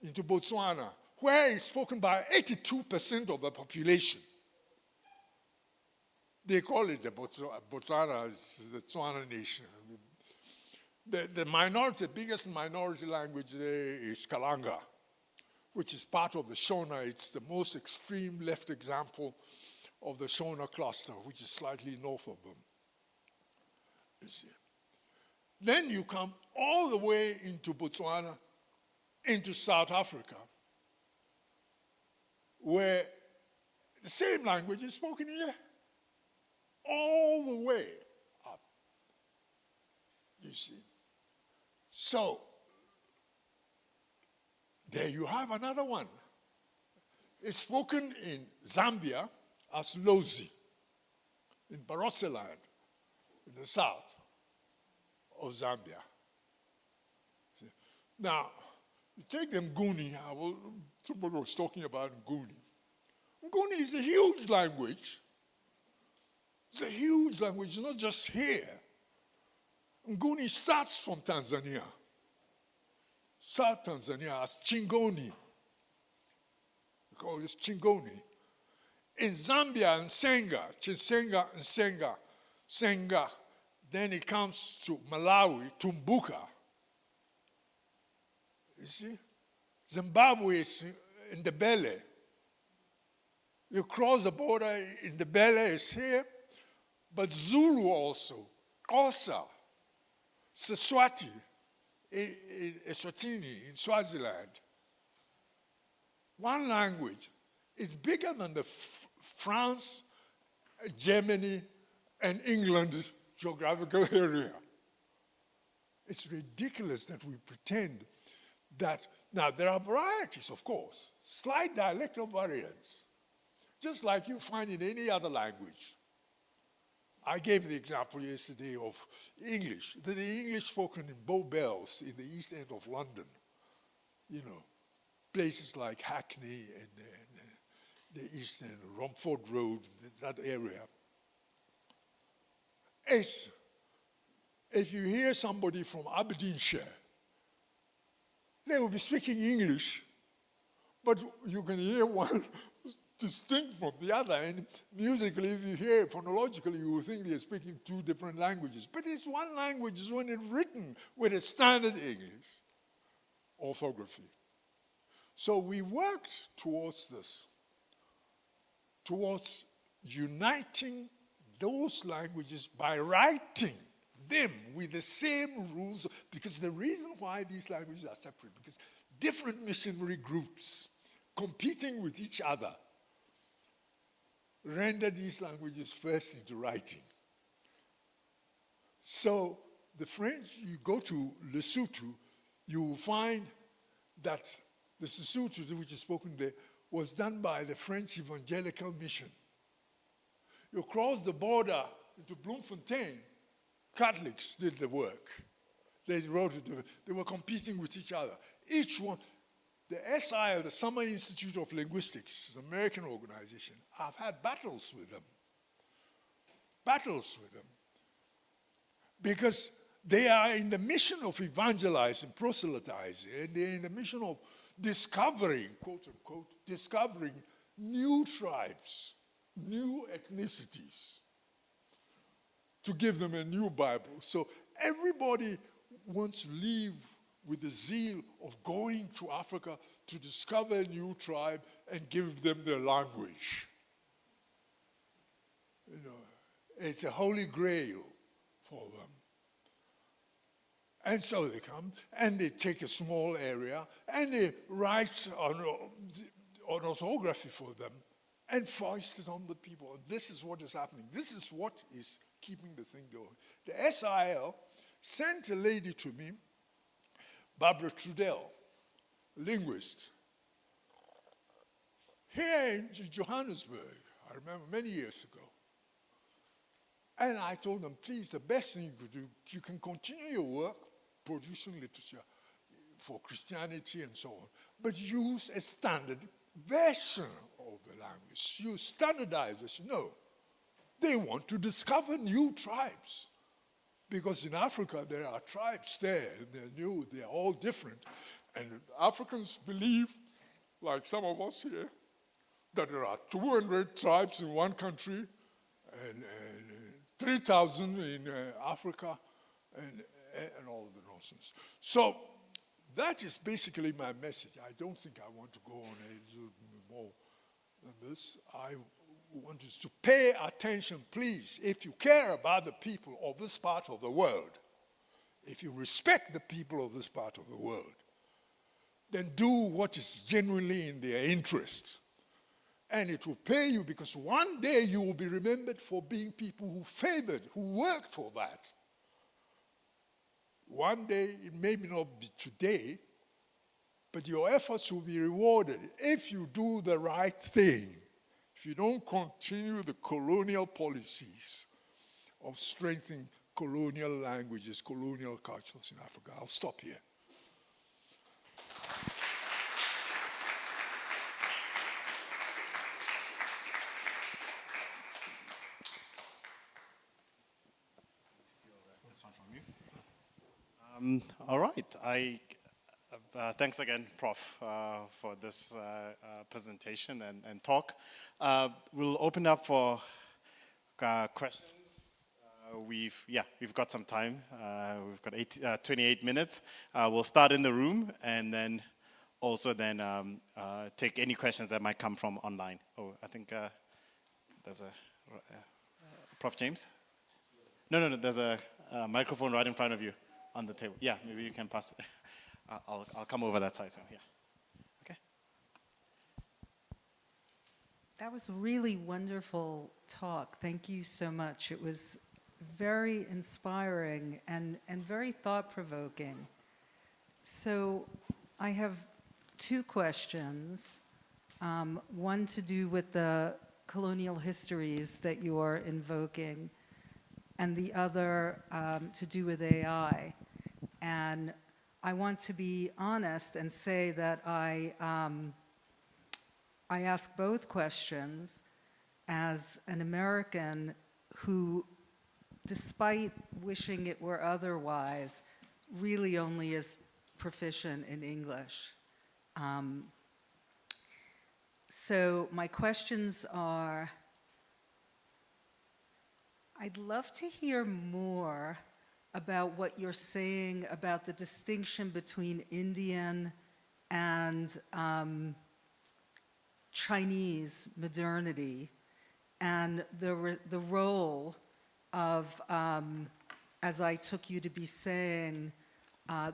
[SPEAKER 2] into Botswana, where it's spoken by 82% of the population. They call it the Botswana, the Tswana nation. The minority, the biggest minority language there is Kalanga, which is part of the Shona. It's the most extreme left example of the Shona cluster, which is slightly north of them. You see. Then you come all the way into Botswana, into South Africa, where the same language is spoken here. all the way up. You see. So, there you have another one. It's spoken in Zambia as Lozi, in Barotseland, in the south of Zambia. See? Now, you take the Nguni, somebody was talking about Nguni. Nguni is a huge language. It's a huge language, not just here. Nguni starts from Tanzania. South Tanzania as Chingoni. We call this Chingoni. In Zambia, Nsenga, Chisenga, Nsenga, Senga. Then it comes to Malawi, Tumbuka. You see? Zimbabwe is in the belly. You cross the border, in the belly is here. But Zulu also, Xhosa, Seswati, in Eswatini, in Swaziland. One language is bigger than the France, Germany, and England geographical area. It's ridiculous that we pretend that, now there are varieties, of course, slight dialectal variants, just like you find in any other language. I gave the example yesterday of English, the English spoken in Bow Bells in the East End of London, you know, places like Hackney and the East End, Romford Road, that area. It's, if you hear somebody from Aberdeenshire, they will be speaking English, but you can hear one distinct from the other. And musically, if you hear it phonologically, you will think they're speaking two different languages. But it's one language when it's written with a standard English orthography. So we worked towards this, towards uniting those languages by writing them with the same rules, because the reason why these languages are separate, because different missionary groups competing with each other render these languages first into writing. So the French, you go to Lesotho, you will find that the Sesotho, which is spoken there, was done by the French Evangelical Mission. You cross the border into Bloemfontein, Catholics did the work. They wrote it, they were competing with each other. Each one, the SIL, the Summer Institute of Linguistics, is an American organization. I've had battles with them. Because they are in the mission of evangelizing, proselytizing, and they're in the mission of discovering, quote unquote, discovering new tribes, new ethnicities, to give them a new Bible. So everybody wants to leave with the zeal of going to Africa to discover a new tribe and give them their language. You know, it's a holy grail for them. And so they come, and they take a small area, and they write on orthography for them, and foist it on the people. This is what is happening. This is what is keeping the thing going. The SIL sent a lady to me, Barbara Trudell, linguist, here in Johannesburg, I remember many years ago. And I told them, please, the best thing you could do, you can continue your work, producing literature for Christianity and so on, but use a standard version of the language. You standardize this. No. They want to discover new tribes. Because in Africa, there are tribes there, and they're new, they're all different. And Africans believe, like some of us here, that there are 200 tribes in one country, and 3,000 in Africa, and all the nonsense. So that is basically my message. I don't think I want to go on a little more than this. I want us to pay attention, please. If you care about the people of this part of the world, if you respect the people of this part of the world, then do what is genuinely in their interest. And it will pay you because one day you will be remembered for being people who favored, who worked for that. One day, it may not be today, but your efforts will be rewarded if you do the right thing. If you don't continue the colonial policies of strengthening colonial languages, colonial cultures in Africa. I'll stop here.
[SPEAKER 1] All right. Thanks again, Prof, for this presentation and talk. We'll open up for questions. We've got some time. We've got 28 minutes. We'll start in the room and then also take any questions that might come from online. Oh, I think there's a Prof. James? No, there's a microphone right in front of you on the table. Yeah, maybe you can pass it. I'll come over that side, so yeah. Okay.
[SPEAKER 4] That was a really wonderful talk. Thank you so much. It was very inspiring and very thought-provoking. So I have two questions, one to do with the colonial histories that you are invoking, and the other to do with AI. And I want to be honest and say that I ask both questions as an American who, despite wishing it were otherwise, really only is proficient in English. So my questions are, I'd love to hear more about what you're saying about the distinction between Indian and Chinese modernity and the role of, as I took you to be saying,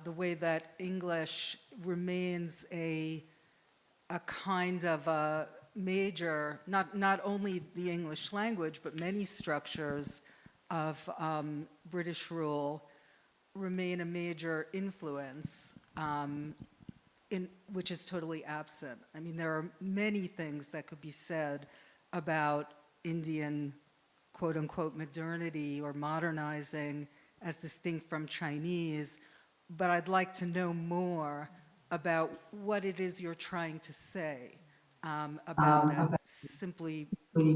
[SPEAKER 4] the way that English remains a kind of a major, not only the English language, but many structures of British rule remain a major influence, which is totally absent. I mean, there are many things that could be said about Indian, quote unquote, modernity or modernizing as distinct from Chinese, but I'd like to know more about what it is you're trying to say about it, simply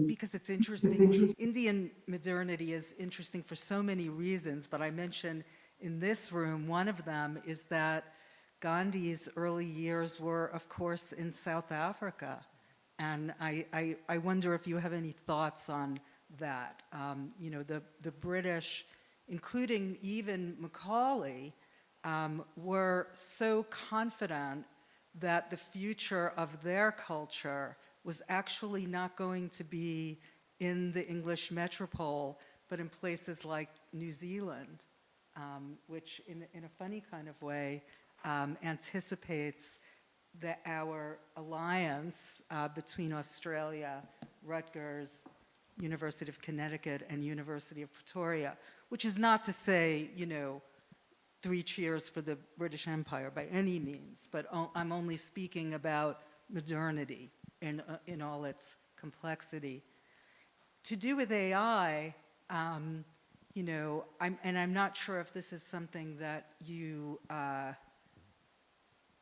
[SPEAKER 4] because it's interesting. Indian modernity is interesting for so many reasons, but I mentioned in this room, one of them is that Gandhi's early years were, of course, in South Africa. And I wonder if you have any thoughts on that. You know, the British, including even Macaulay, were so confident that the future of their culture was actually not going to be in the English metropole, but in places like New Zealand, which in a funny kind of way anticipates our alliance between Australia, Rutgers, University of Connecticut, and University of Pretoria, which is not to say, you know, 3 cheers for the British Empire by any means, but I'm only speaking about modernity in all its complexity. To do with AI, you know, I'm not sure if this is something that you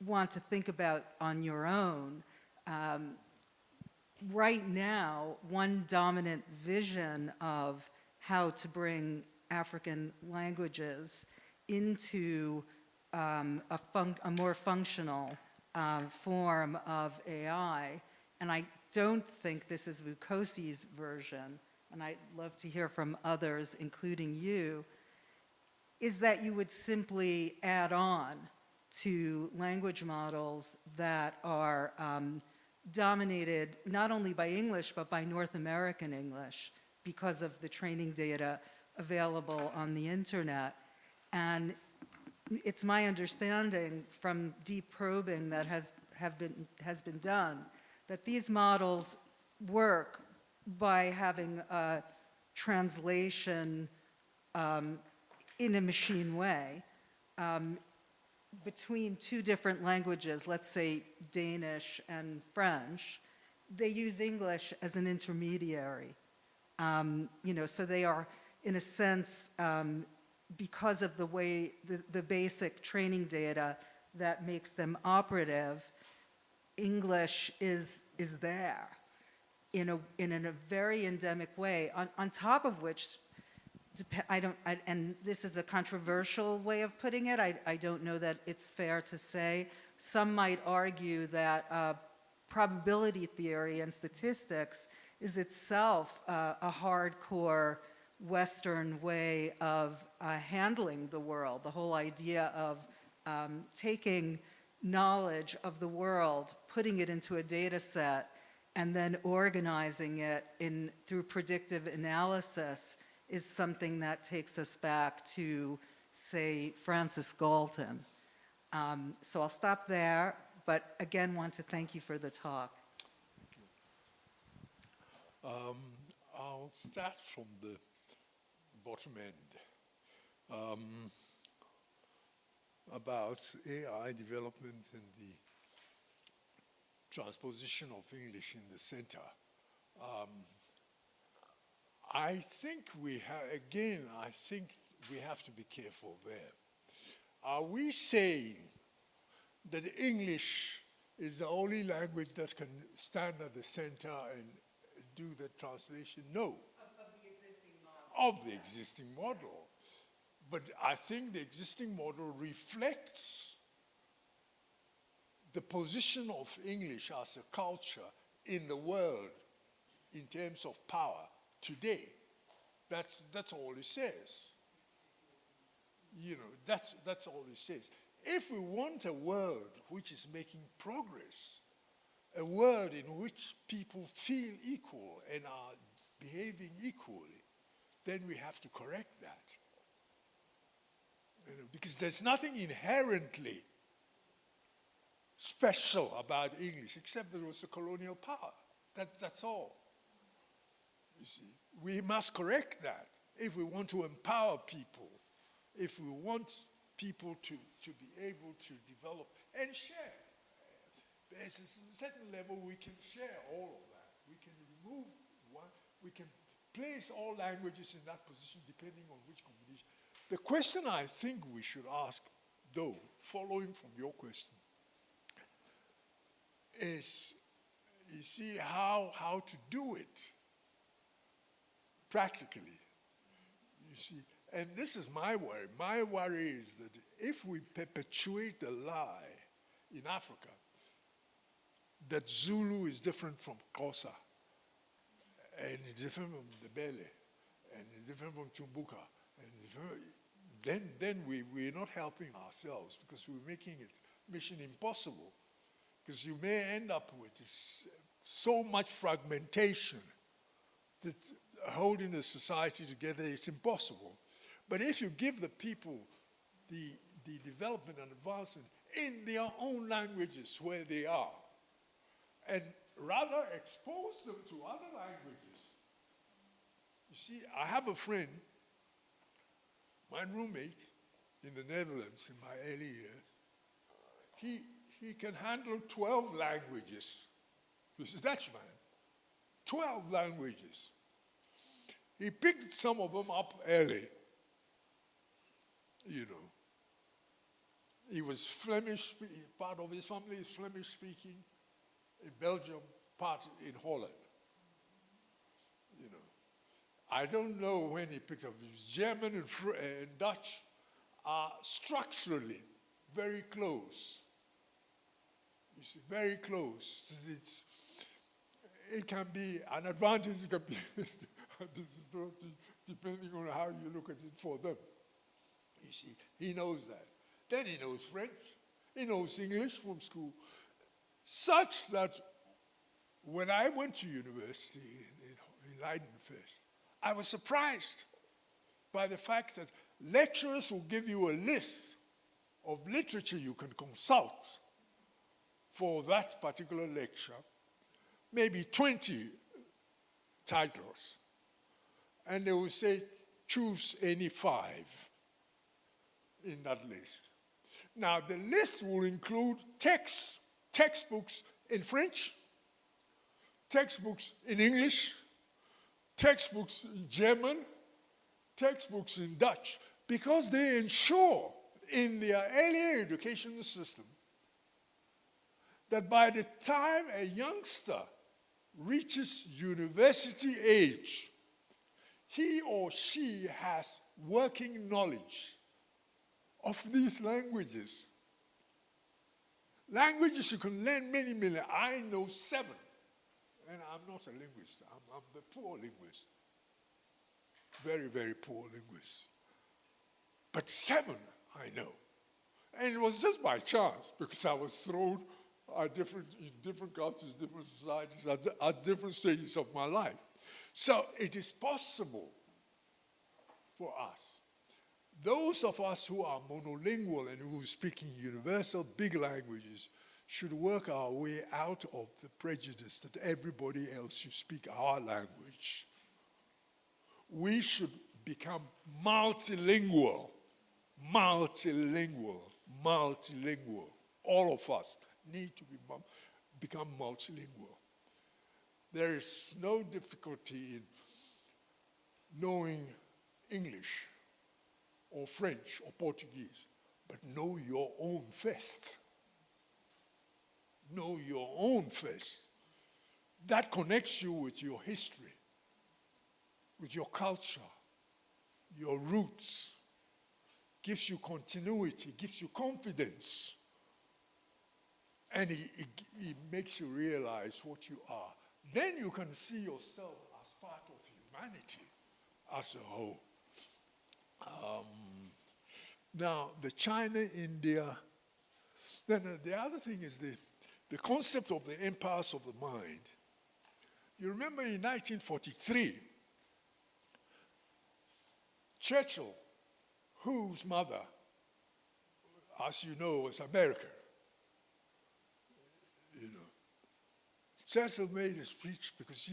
[SPEAKER 4] want to think about on your own. Right now, one dominant vision of how to bring African languages into a more functional form of AI, and I don't think this is Vukosi's version, and I'd love to hear from others, including you, is that you would simply add on to language models that are dominated not only by English, but by North American English because of the training data available on the internet. And it's my understanding from deep probing that has been done that these models work by having a translation in a machine way between two different languages, let's say Danish and French. They use English as an intermediary. So they are, in a sense, because of the way the basic training data that makes them operative, English is there in a very endemic way. On top of which, and this is a controversial way of putting it. I don't know that it's fair to say. Some might argue that probability theory and statistics is itself a hardcore Western way of handling the world. The whole idea of taking knowledge of the world, putting it into a data set, and then organizing it through predictive analysis is something that takes us back to, say, Francis Galton. So I'll stop there, but again, want to thank you for the talk.
[SPEAKER 2] I'll start from the bottom end about AI development and the transposition of English in the center. I think we have to be careful there. Are we saying that English is the only language that can stand at the center and do the translation? No.
[SPEAKER 4] Of the existing model.
[SPEAKER 2] Of the existing model. But I think the existing model reflects the position of English as a culture in the world in terms of power today. That's all it says. That's all it says. If we want a world which is making progress, a world in which people feel equal and are behaving equally, then we have to correct that. Because there's nothing inherently special about English except there was a colonial power. That's all. You see, we must correct that if we want to empower people, if we want people to be able to develop and share. There's a certain level we can share all of that. We can remove one, we can place all languages in that position depending on which combination. The question I think we should ask, though, following from your question, is, you see, how to do it practically. You see, and this is my worry. My worry is that if we perpetuate the lie in Africa that Zulu is different from Xhosa, and it's different from the Bele, and it's different from Tumbuka, and then we're not helping ourselves because we're making it mission impossible. Because you may end up with so much fragmentation that holding the society together is impossible. But if you give the people the development and advancement in their own languages where they are, and rather expose them to other languages. You see, I have a friend, my roommate in the Netherlands in my early years. He can handle 12 languages. He's a Dutchman. 12 languages. He picked some of them up early. You know. He was Flemish, part of his family is Flemish speaking in Belgium, part in Holland. You know. I don't know when he picked up. German and Dutch are structurally very close. You see, very close. It can be an advantage, it can be a disadvantage, depending on how you look at it for them. You see, he knows that. Then he knows French, he knows English from school, such that when I went to university in Leiden first, I was surprised by the fact that lecturers will give you a list of literature you can consult for that particular lecture, maybe 20 titles. And they will say, choose any 5 in that list. Now, the list will include textbooks in French, textbooks in English, textbooks in German, textbooks in Dutch, because they ensure in their early educational system that by the time a youngster reaches university age, he or she has working knowledge of these languages. Languages you can learn many. I know 7, and I'm not a linguist. I'm a poor linguist. Very, very poor linguist. But 7, I know. And it was just by chance, because I was thrown in different cultures, different societies, at different stages of my life. So it is possible for us. Those of us who are monolingual and who speak in universal big languages should work our way out of the prejudice that everybody else should speak our language. We should become multilingual. All of us need to become multilingual. There is no difficulty in knowing English or French or Portuguese, but know your own first. Know your own first. That connects you with your history, with your culture, your roots, gives you continuity, gives you confidence, and it makes you realize what you are. Then you can see yourself as part of humanity as a whole. Now, the China-India, then the other thing is the concept of the empires of the mind. You remember in 1943, Churchill, whose mother, as you know, was American, Churchill made a speech because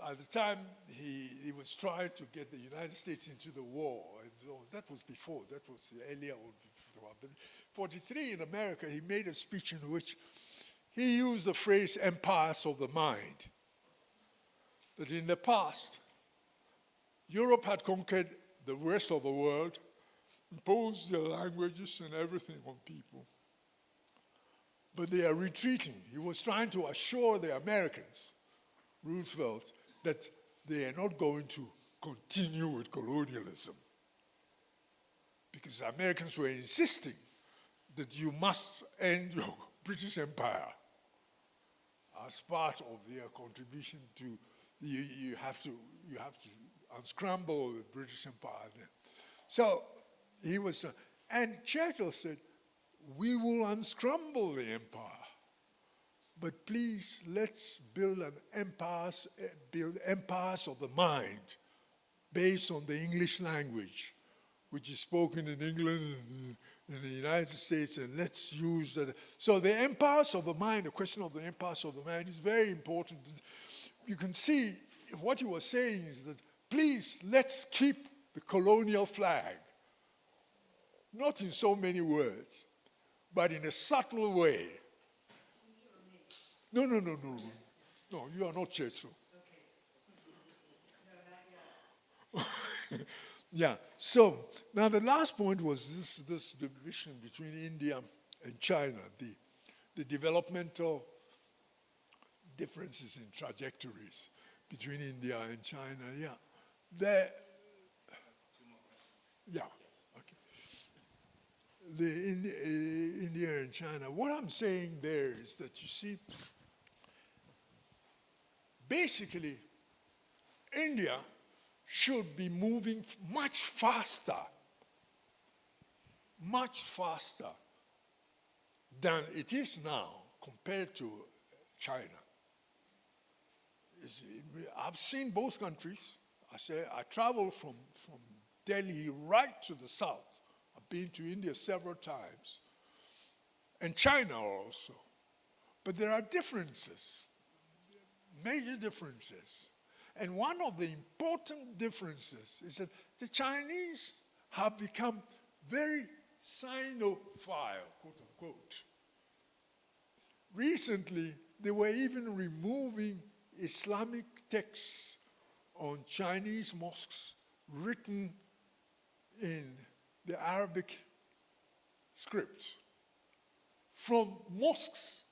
[SPEAKER 2] at the time, he was trying to get the United States into the war. And so that was before, that was earlier on. But 43 in America, he made a speech in which he used the phrase empires of the mind. That in the past, Europe had conquered the rest of the world, imposed their languages and everything on people. But they are retreating. He was trying to assure the Americans, Roosevelt, that they are not going to continue with colonialism. Because the Americans were insisting that you must end your British Empire as part of their contribution to, you have to unscramble the British Empire. So he was, and Churchill said, we will unscramble the empire. But please, let's build empires of the mind based on the English language, which is spoken in England and in the United States, and let's use that. So the empires of the mind, the question of the empires of the mind is very important. You can see what he was saying is that, please, let's keep the colonial flag. Not in so many words, but in a subtle way. No, you are not Churchill. Okay. Yeah, so now the last point was this division between India and China, the developmental differences in trajectories between India and China. Yeah, okay. India and China. What I'm saying there is that, you see, basically, India should be moving much faster than it is now compared to China. You see, I've seen both countries. I traveled from Delhi right to the south. I've been to India several times, and China also. But there are differences, major differences. And one of the important differences is that the Chinese have become very Sinophile, quote unquote. Recently, they were even removing Islamic texts on Chinese mosques written in the Arabic script from mosques,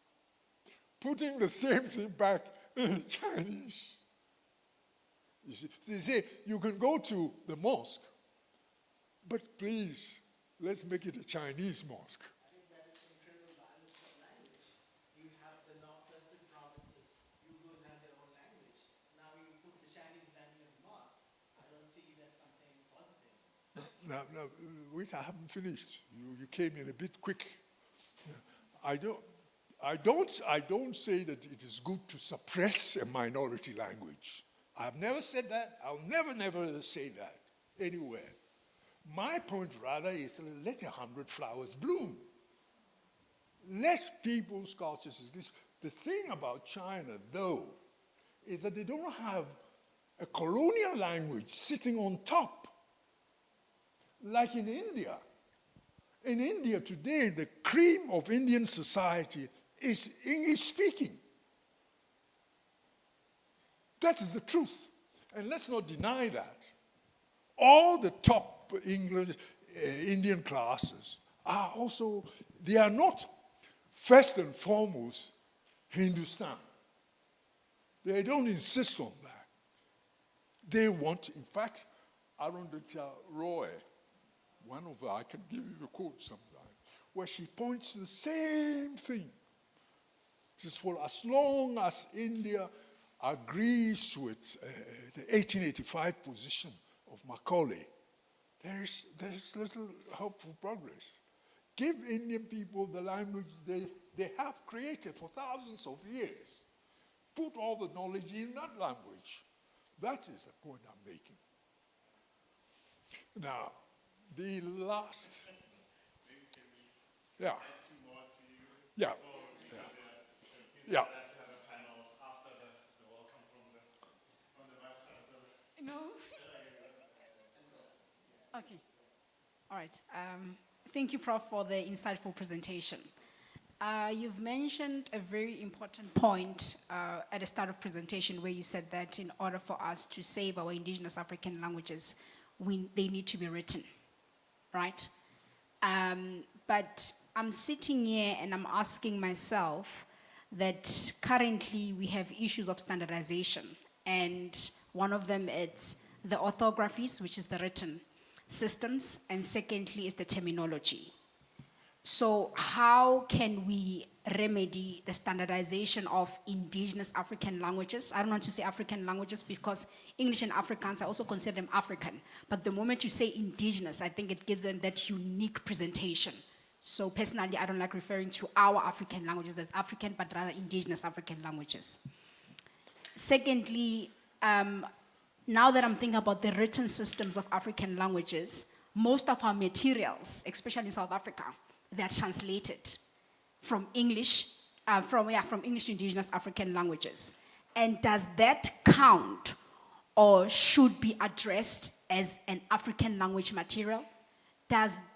[SPEAKER 2] putting the same thing back in Chinese. You see, they say you can go to the mosque, but please, let's make it a Chinese mosque.
[SPEAKER 5] I think that is incredible violence of language. You have the northwestern provinces, Uyghurs have their own language. Now you put the Chinese language in the mosque. I don't see it as something positive.
[SPEAKER 2] Now, wait, I haven't finished. You came in a bit quick. I don't say that it is good to suppress a minority language. I've never said that. I'll never say that anywhere. My point, rather, is to let 100 flowers bloom. Let people's cultures exist. The thing about China, though, is that they don't have a colonial language sitting on top, like in India. In India today, the cream of Indian society is English-speaking. That is the truth. And let's not deny that. All the top Indian classes are also, they are not first and foremost Hindustan. They don't insist on that. They want, in fact, Arundhati Roy, one of them, I can give you the quote sometime, where she points to the same thing. It is for as long as India agrees with the 1885 position of Macaulay, there is little hope for progress. Give Indian people the language they have created for thousands of years. Put all the knowledge in that language. That is the point I'm making. Now, the last... Yeah. Yeah. Yeah.
[SPEAKER 6] No. Okay. All right. Thank you, Prof, for the insightful presentation. You've mentioned a very important point at the start of presentation where you said that in order for us to save our indigenous African languages, they need to be written, right? But I'm sitting here and I'm asking myself that currently we have issues of standardization, and one of them is the orthographies, which is the written systems, and secondly is the terminology. So how can we remedy the standardization of indigenous African languages? I don't want to say African languages because English and Afrikaans, I also consider them African. But the moment you say indigenous, I think it gives them that unique presentation. So personally, I don't like referring to our African languages as African, but rather indigenous African languages. Secondly, now that I'm thinking about the written systems of African languages, most of our materials, especially in South Africa, they're translated from English, from English to indigenous African languages. And does that count or should be addressed as an African language material?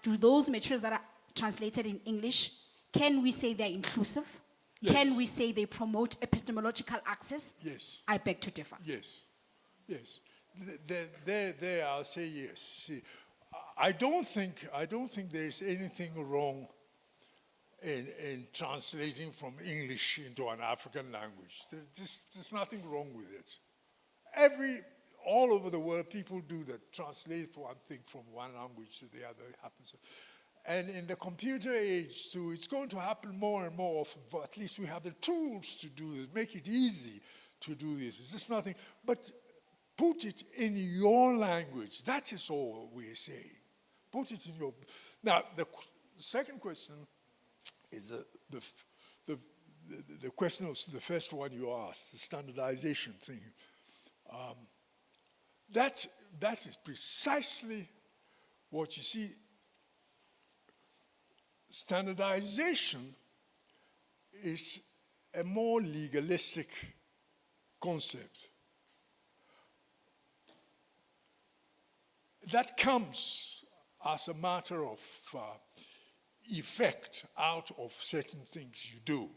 [SPEAKER 6] Do those materials that are translated in English, can we say they're inclusive?
[SPEAKER 2] Yes.
[SPEAKER 6] Can we say they promote epistemological access?
[SPEAKER 2] Yes.
[SPEAKER 6] I beg to differ.
[SPEAKER 2] Yes. Yes. There I'll say yes. See, I don't think there's anything wrong in translating from English into an African language. There's nothing wrong with it. All over the world, people do that, translate one thing from one language to the other. It happens. And in the computer age, too, it's going to happen more and more often, but at least we have the tools to do it, make it easy to do this. It's just nothing, but put it in your language. That is all we're saying. Put it in your... Now, the second question is the question of the first one you asked, the standardization thing. That is precisely what you see. Standardization is a more legalistic concept. that comes as a matter of effect out of certain things you do.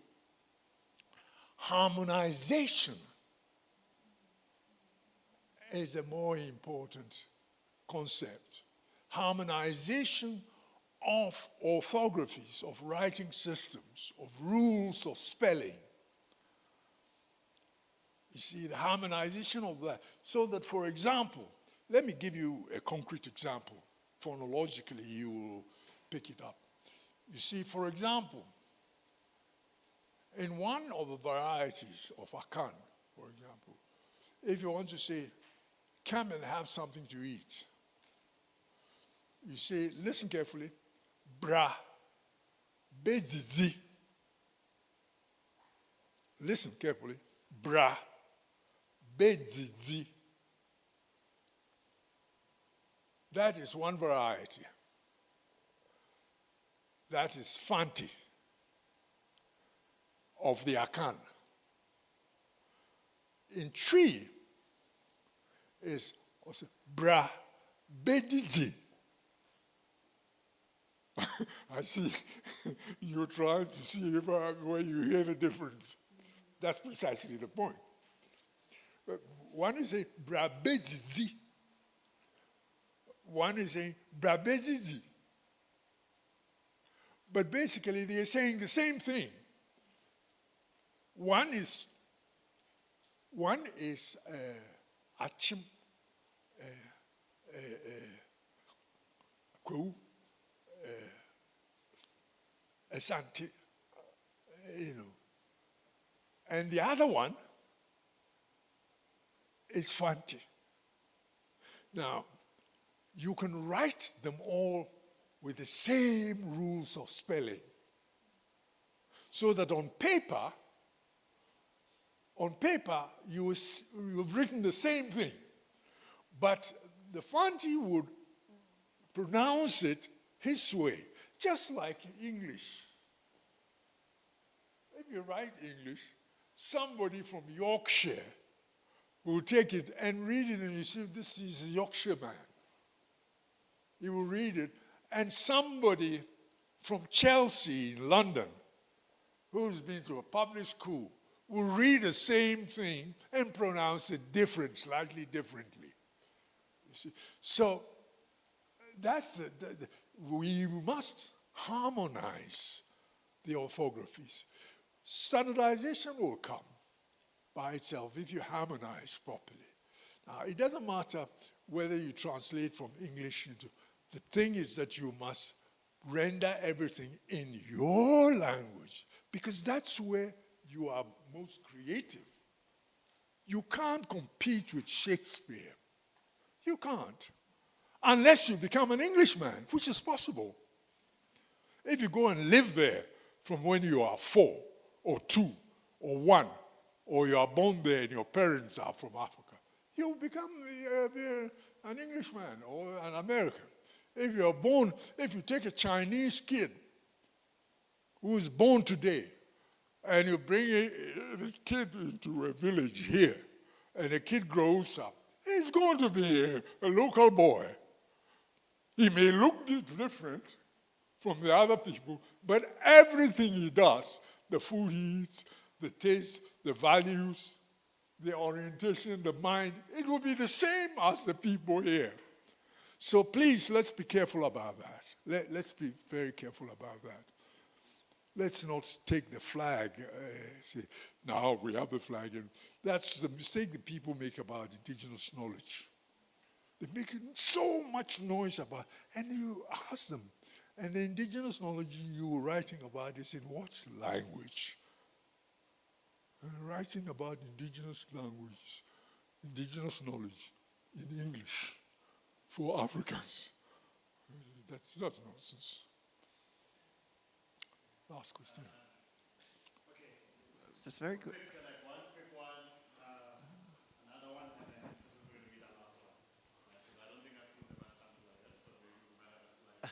[SPEAKER 2] Harmonization is a more important concept. Harmonization of orthographies, of writing systems, of rules of spelling. You see, the harmonization of that. So that, for example, let me give you a concrete example. Phonologically, you will pick it up. You see, for example, in one of the varieties of Akan, for example, if you want to say, come and have something to eat, you say, listen carefully, bra, bezizi. Listen carefully, bra, bezizi. That is one variety. That is Fanti of the Akan. In tree is also bra, bediji. I see you're trying to see if where you hear the difference. That's precisely the point. One is a brabezizi. One is a brabezizi. But basically they are saying the same thing. One is achim, Kwaa, Asante, and the other one is Fanti. Now, you can write them all with the same rules of spelling, so that on paper you've written the same thing, but the Fanti would pronounce it his way, just like English. If you write English, somebody from Yorkshire will take it and read it, and you see, this is a Yorkshire man. He will read it, and somebody from Chelsea in London, who's been to a public school, will read the same thing and pronounce it slightly differently. You see? So that's we must harmonize the orthographies. Standardization will come by itself if you harmonize properly. Now, it doesn't matter whether you translate from English into, the thing is that you must render everything in your language, because that's where you are most creative. You can't compete with Shakespeare. You can't. Unless you become an Englishman, which is possible. If you go and live there from when you are 4 or 2 or 1, or you are born there and your parents are from Africa, you'll become an Englishman or an American. If you take a Chinese kid who is born today, and you bring a kid into a village here, and the kid grows up, he's going to be a local boy. He may look different from the other people, but everything he does, the food he eats, the taste, the values, the orientation, the mind, it will be the same as the people here. So please, let's be careful about that. Let's be very careful about that. Let's not take the flag, say, now we have the flag. And that's the mistake that people make about indigenous knowledge. They make so much noise about, and you ask them, and the indigenous knowledge you were writing about is in what language? Writing about indigenous language, indigenous knowledge in English for Africans. That's not nonsense. Last question.
[SPEAKER 3] Okay. Just very quick.
[SPEAKER 1] One quick one, another one, and then this is going to be the last one. I don't think I've seen the Vice-Chancellor yet, so we might have a slide.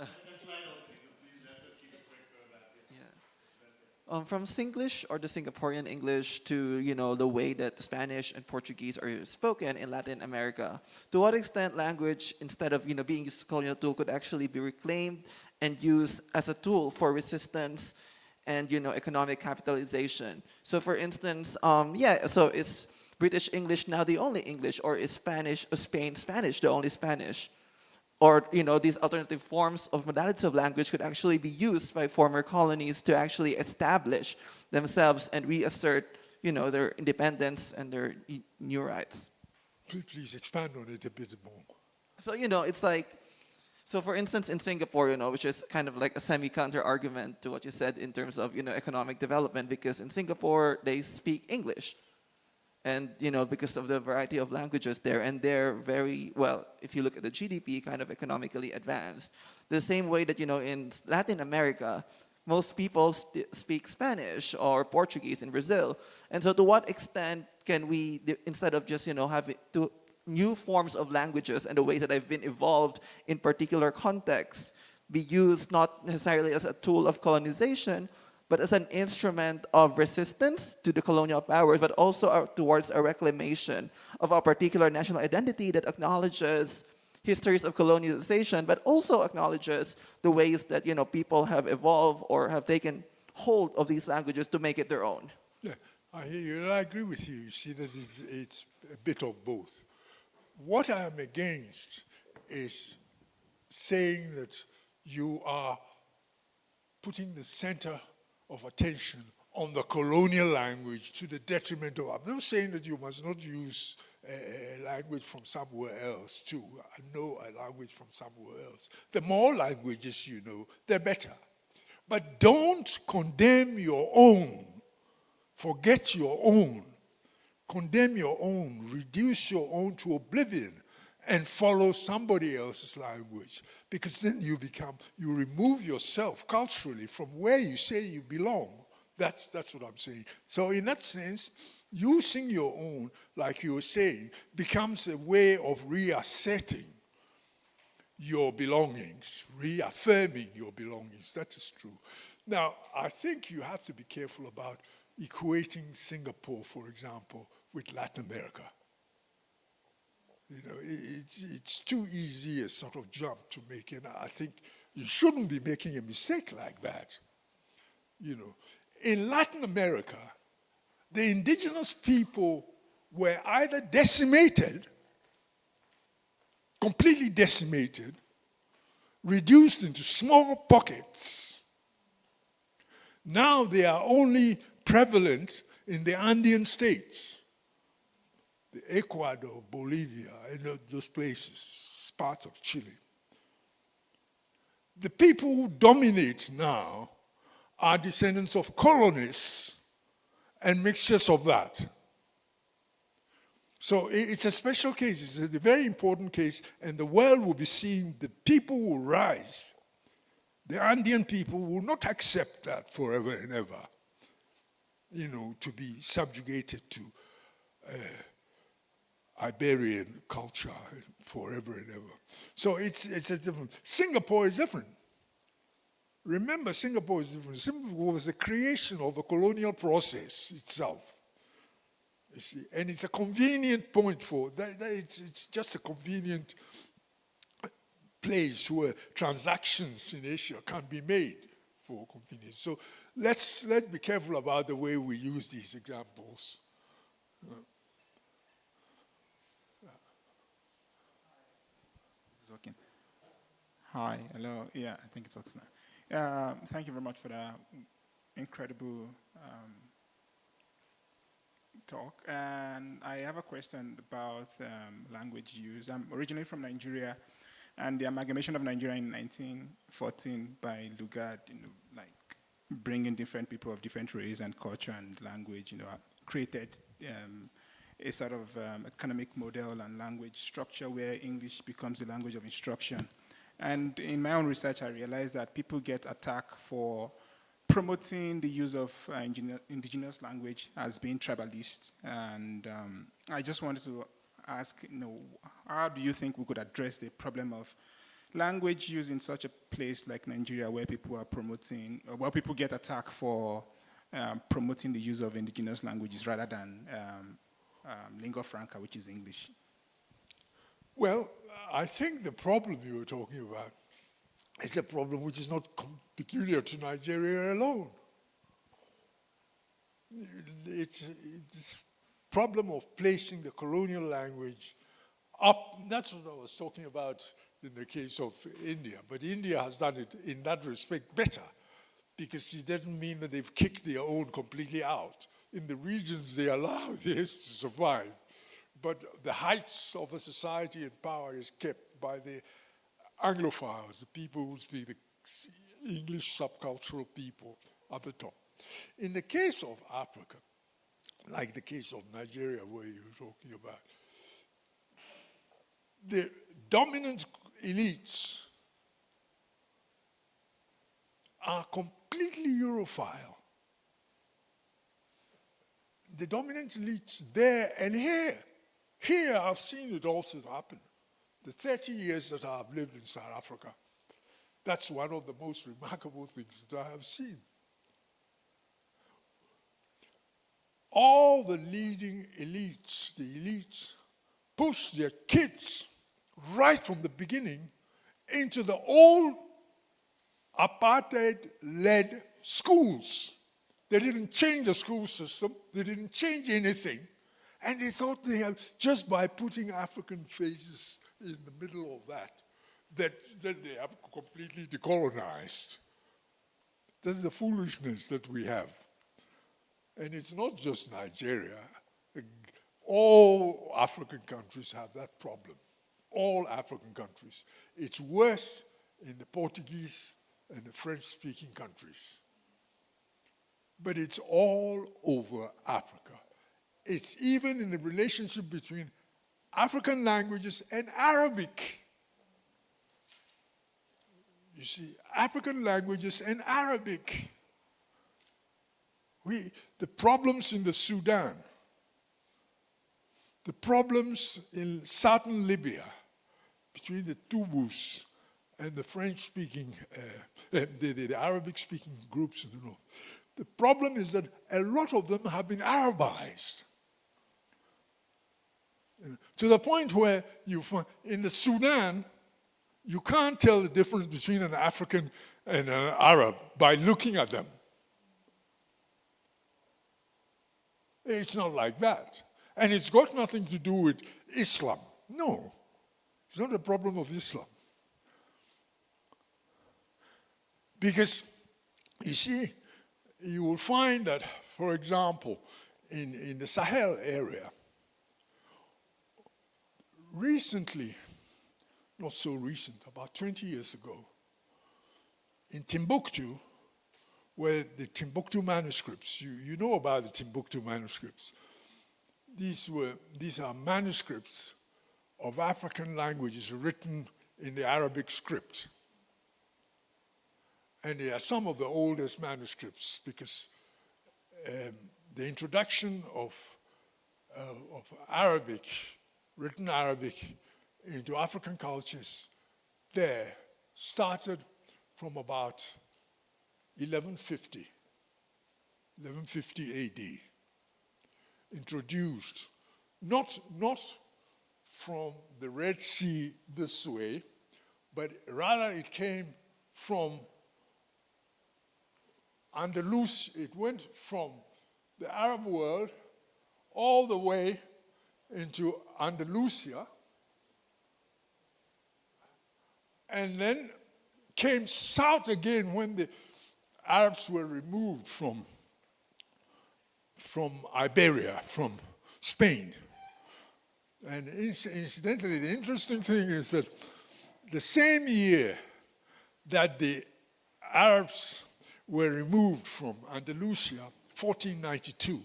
[SPEAKER 1] A slide or two, so please let's just keep it quick so that.
[SPEAKER 3] Yeah. from Singlish or the Singaporean English to, the way that Spanish and Portuguese are spoken in Latin America, to what extent language, instead of, being used as a colonial tool, could actually be reclaimed and used as a tool for resistance and, economic capitalization? So for instance, so is British English now the only English, or is Spain Spanish the only Spanish? Or, these alternative forms of modality of language could actually be used by former colonies to actually establish themselves and reassert, their independence and their new rights.
[SPEAKER 2] Please expand on it a bit more.
[SPEAKER 3] So, it's like, so for instance, in Singapore, which is kind of like a semi-counter argument to what you said in terms of, economic development, because in Singapore, they speak English. And, because of the variety of languages there, and they're very, well, if you look at the GDP, kind of economically advanced. The same way that, in Latin America, most people speak Spanish or Portuguese in Brazil. And so to what extent can we, instead of just, having new forms of languages and the ways that they've been evolved in particular contexts, be used not necessarily as a tool of colonization, but as an instrument of resistance to the colonial powers, but also towards a reclamation of a particular national identity that acknowledges histories of colonialization, but also acknowledges the ways that, people have evolved or have taken hold of these languages to make it their own.
[SPEAKER 2] Yeah, I hear you, and I agree with you. You see that it's a bit of both. What I am against is saying that you are putting the center of attention on the colonial language to the detriment of, I'm not saying that you must not use a language from somewhere else too. I know a language from somewhere else. The more languages you know, the better. But don't condemn your own. Forget your own. Condemn your own. Reduce your own to oblivion and follow somebody else's language, because then you remove yourself culturally from where you say you belong. That's what I'm saying. So in that sense, using your own, like you were saying, becomes a way of reasserting your belongings, reaffirming your belongings. That is true. Now, I think you have to be careful about equating Singapore, for example, with Latin America. It's too easy a sort of jump to make, and I think you shouldn't be making a mistake like that. In Latin America, the indigenous people were either decimated, completely decimated, reduced into small pockets. Now they are only prevalent in the Andean states, the Ecuador, Bolivia, and those places, parts of Chile. The people who dominate now are descendants of colonists and mixtures of that. So it's a special case, it's a very important case, and the world will be seeing the people will rise. The Andean people will not accept that forever and ever, to be subjugated to Iberian culture forever and ever. So it's a different. Singapore is different. Remember, Singapore is different. Singapore was the creation of the colonial process itself. You see, and it's a convenient point for that. It's just a convenient place where transactions in Asia can be made for convenience. So let's be careful about the way we use these examples.
[SPEAKER 7] Working. Hi, hello. Yeah, I think it works now. Thank you very much for that incredible talk. And I have a question about language use. I'm originally from Nigeria, and the amalgamation of Nigeria in 1914 by Lugard, bringing different people of different race and culture and language, created a sort of economic model and language structure where English becomes the language of instruction. And in my own research, I realized that people get attacked for promoting the use of indigenous language as being tribalist. And I just wanted to ask, how do you think we could address the problem of language use in such a place like Nigeria where people are promoting, or where people get attacked for promoting the use of indigenous languages rather than lingua franca, which is English?
[SPEAKER 2] Well, I think the problem you were talking about is a problem which is not peculiar to Nigeria alone. It's this problem of placing the colonial language up. That's what I was talking about in the case of India. But India has done it in that respect better, because it doesn't mean that they've kicked their own completely out. In the regions they allow this to survive. But the heights of a society and power is kept by the Anglophiles, the people who speak the English subcultural people at the top. In the case of Africa, like the case of Nigeria where you were talking about, the dominant elites are completely Europhile. The dominant elites there and here. Here I've seen it also happen. The 30 years that I've lived in South Africa, that's one of the most remarkable things that I have seen. All the leading elites, the elites, push their kids right from the beginning into the old apartheid-led schools. They didn't change the school system. They didn't change anything. And they thought they have, just by putting African faces in the middle of that they have completely decolonized. That's the foolishness that we have. And it's not just Nigeria. All African countries have that problem. All African countries. It's worse in the Portuguese and the French-speaking countries. But it's all over Africa. It's even in the relationship between African languages and Arabic. You see, African languages and Arabic. The problems in the Sudan, the problems in southern Libya, between the Tubus and the French-speaking, the Arabic-speaking groups in the north. The problem is that a lot of them have been Arabized. To the point where you find, in the Sudan, you can't tell the difference between an African and an Arab by looking at them. It's not like that. And it's got nothing to do with Islam. No, it's not a problem of Islam. Because, you see, you will find that, for example, in the Sahel area, recently, not so recent, about 20 years ago, in Timbuktu, where the Timbuktu manuscripts, you know about the Timbuktu manuscripts. These are manuscripts of African languages written in the Arabic script. And they are some of the oldest manuscripts because the introduction of Arabic, written Arabic, into African cultures there started from about 1150 AD. Introduced, not from the Red Sea this way, but rather it came from Andalus. It went from the Arab world all the way into Andalusia, and then came south again when the Arabs were removed from Iberia, from Spain. And incidentally, the interesting thing is that the same year that the Arabs were removed from Andalusia, 1492,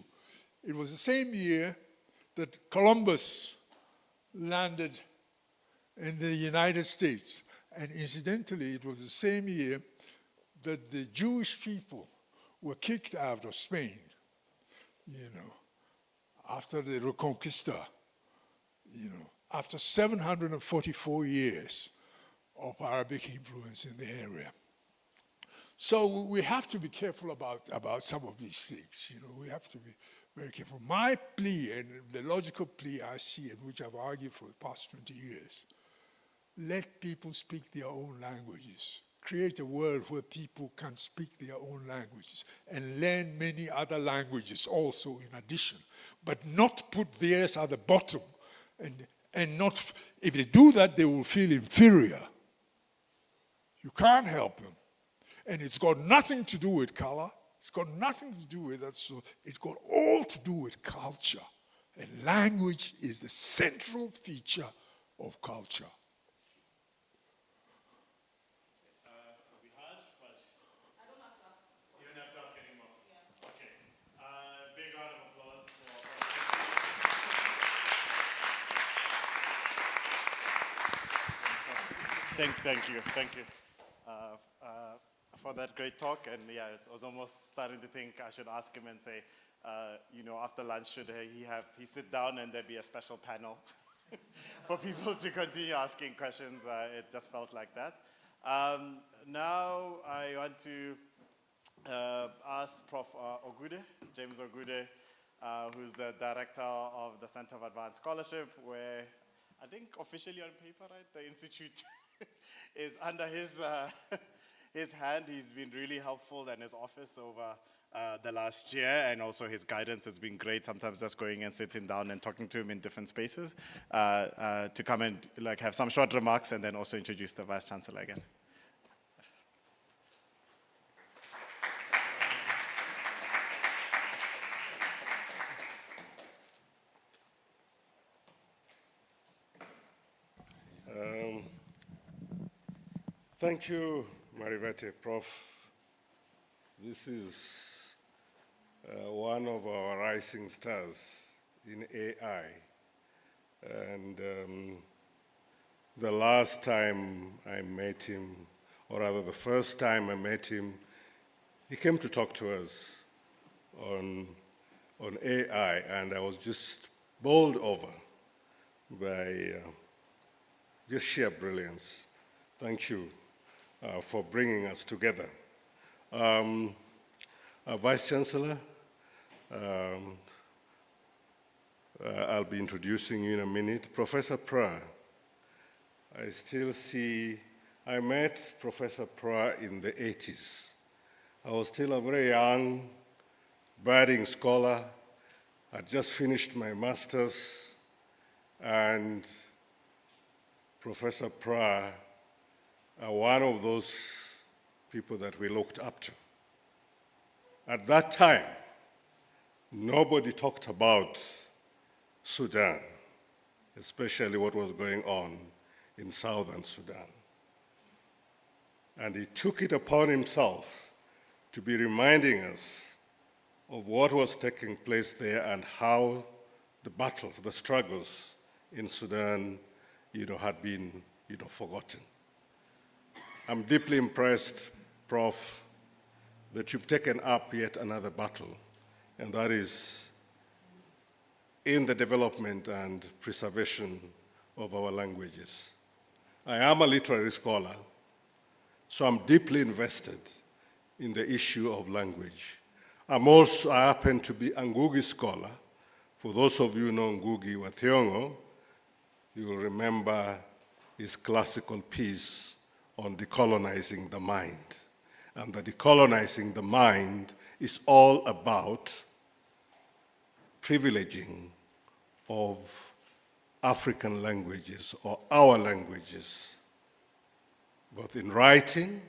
[SPEAKER 2] it was the same year that Columbus landed in the United States. And incidentally, it was the same year that the Jewish people were kicked out of Spain, after the Reconquista, after 744 years of Arabic influence in the area. So we have to be careful about some of these things. You know, we have to be very careful. My plea, and the logical plea I see, and which I've argued for the past 20 years, let people speak their own languages. Create a world where people can speak their own languages and learn many other languages also in addition, but not put theirs at the bottom. And not, if they do that, they will feel inferior. You can't help them. And it's got nothing to do with color. It's got nothing to do with that. So it's got all to do with culture. And language is the central feature of culture.
[SPEAKER 1] Thank you for that great talk. And yeah, I was almost starting to think I should ask him and say, you know, after lunch, should he sit down and there be a special panel for people to continue asking questions? It just felt like that. Now I want to ask Prof. Ogude, James Ogude, who's the director of the Center of Advanced Scholarship, where I think officially on paper, right, the institute is under his hand. He's been really helpful, and his office over the last year, and also his guidance has been great. Sometimes just going and sitting down and talking to him in different spaces to come and like have some short remarks, and then also introduce the Vice-Chancellor again.
[SPEAKER 8] Thank you, Marivate, Prof. This is one of our rising stars in AI. And the last time I met him, or rather the first time I met him, he came to talk to us on AI, and I was just bowled over by just sheer brilliance. Thank you for bringing us together. Vice-Chancellor, I'll be introducing you in a minute. Professor Prah, I met Professor Prah in the 80s. I was still a very young, budding scholar. I just finished my master's, and Professor Prah, one of those people that we looked up to. At that time, nobody talked about Sudan, especially what was going on in southern Sudan. And he took it upon himself to be reminding us of what was taking place there and how the battles, the struggles in Sudan, had been, forgotten. I'm deeply impressed, Prof, that you've taken up yet another battle, and that is in the development and preservation of our languages. I am a literary scholar, so I'm deeply invested in the issue of language. I happen to be a Ngugi scholar. For those of you who know Ngugi wa Thiong'o, you will remember his classical piece on decolonizing the mind. And the decolonizing the mind is all about privileging of African languages or our languages, both in writing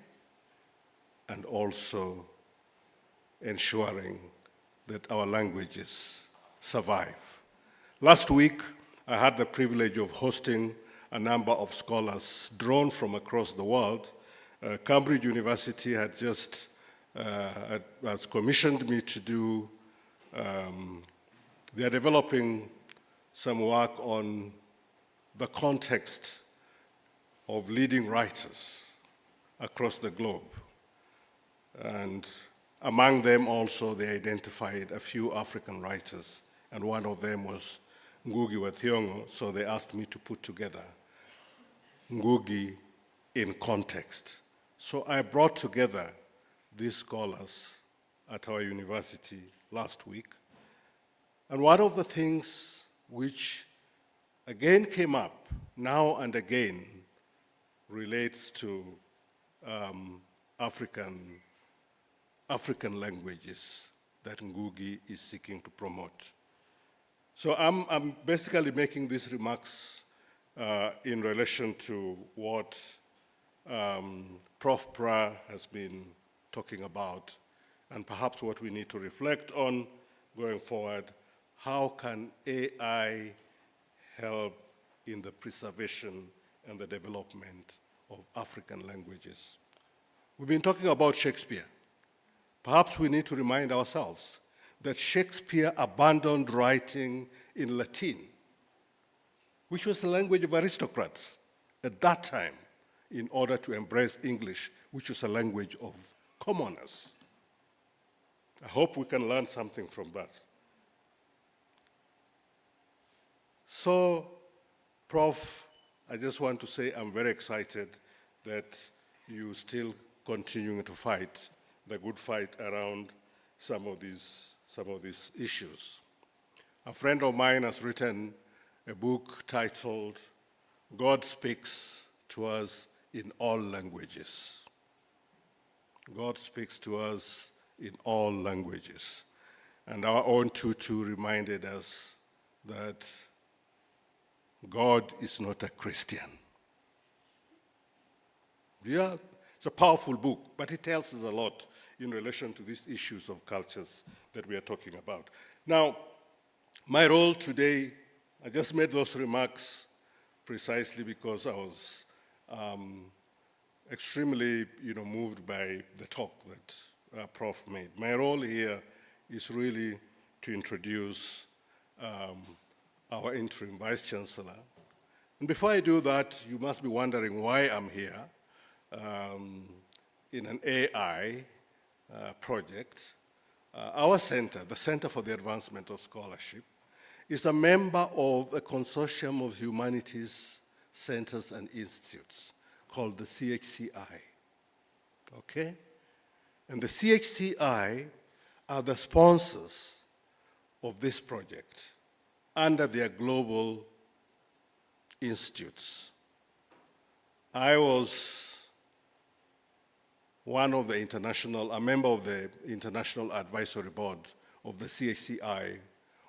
[SPEAKER 8] and also ensuring that our languages survive. Last week, I had the privilege of hosting a number of scholars drawn from across the world. Cambridge University had just has commissioned me to do, they're developing some work on the context of leading writers across the globe. And among them also, they identified a few African writers, and one of them was Ngugi wa Thiong'o, so they asked me to put together Ngugi in context. So I brought together these scholars at our university last week. And one of the things which again came up now and again relates to African languages that Ngugi is seeking to promote. So I'm basically making these remarks in relation to what Prof. Prah has been talking about, and perhaps what we need to reflect on going forward. How can AI help in the preservation and the development of African languages? We've been talking about Shakespeare. Perhaps we need to remind ourselves that Shakespeare abandoned writing in Latin, which was the language of aristocrats at that time, in order to embrace English, which was a language of commoners. I hope we can learn something from that. So, Prof, I just want to say I'm very excited that you still continuing to fight the good fight around some of these issues. A friend of mine has written a book titled God Speaks to Us in All Languages. God speaks to us in all languages. And our own Tutu reminded us that God is not a Christian. Yeah, it's a powerful book, but it tells us a lot in relation to these issues of cultures that we are talking about. Now, my role today, I just made those remarks precisely because I was extremely moved by the talk that Prof made. My role here is really to introduce our interim Vice-Chancellor. And before I do that, you must be wondering why I'm here in an AI project. Our center, the Center for the Advancement of Scholarship, is a member of a consortium of humanities centers and institutes called the CHCI, okay? And the CHCI are the sponsors of this project under their global institutes. I was a member of the International Advisory Board of the CHCI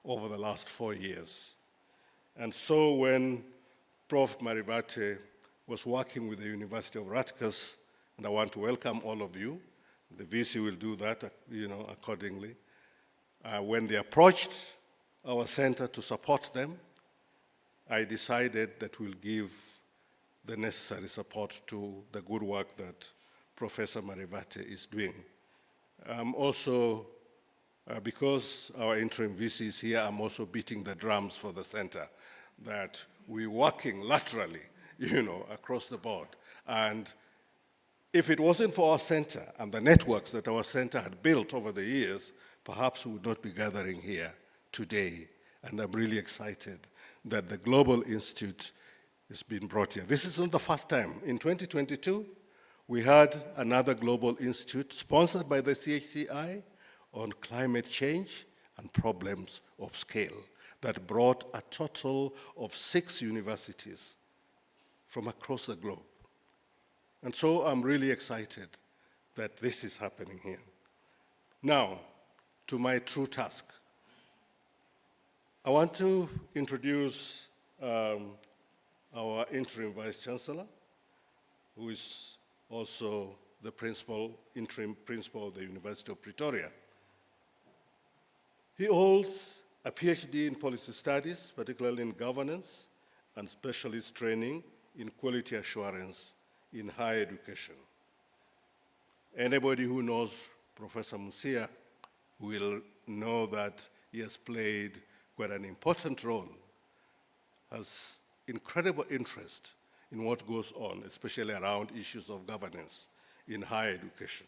[SPEAKER 8] over the last 4 years. And so when Prof. Marivate was working with the University of Rutgers, and I want to welcome all of you, the VC will do that, accordingly. When they approached our center to support them, I decided that we'll give the necessary support to the good work that Professor Marivate is doing. Also, because our interim VC is here, I'm also beating the drums for the center, that we're working laterally, across the board. And if it wasn't for our center and the networks that our center had built over the years, perhaps we would not be gathering here today. And I'm really excited that the Global Institute has been brought here. This is not the first time. In 2022, we had another Global Institute sponsored by the CHCI on climate change and problems of scale that brought a total of 6 universities from across the globe. And so I'm really excited that this is happening here. Now, to my true task. I want to introduce our interim Vice-Chancellor, who is also the interim principal of the University of Pretoria. He holds a PhD in policy studies, particularly in governance, and specialist training in quality assurance in higher education. Anybody who knows Professor Mosia will know that he has played quite an important role, has incredible interest in what goes on, especially around issues of governance in higher education.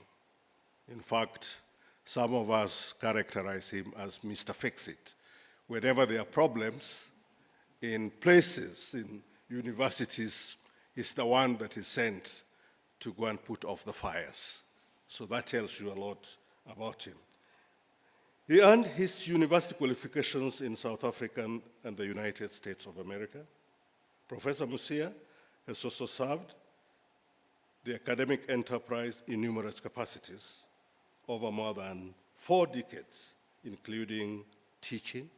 [SPEAKER 8] In fact, some of us characterize him as Mr. Fix-It. Whenever there are problems in places, in universities, he's the one that is sent to go and put off the fires. So that tells you a lot about him. He earned his university qualifications in South Africa and the United States of America. Professor Mosia has also served the academic enterprise in numerous capacities over more than 4 decades, including teaching,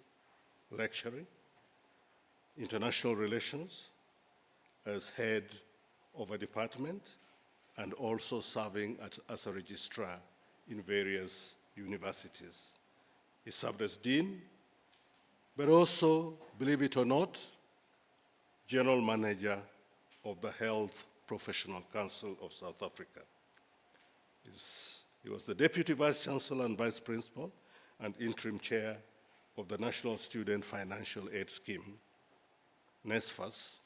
[SPEAKER 8] lecturing, international relations, as head of a department, and also serving as a registrar in various universities. He served as dean, but also, believe it or not, general manager of the Health Professional Council of South Africa. He was the deputy vice-chancellor and vice principal and interim chair of the National Student Financial Aid Scheme, NSFAS,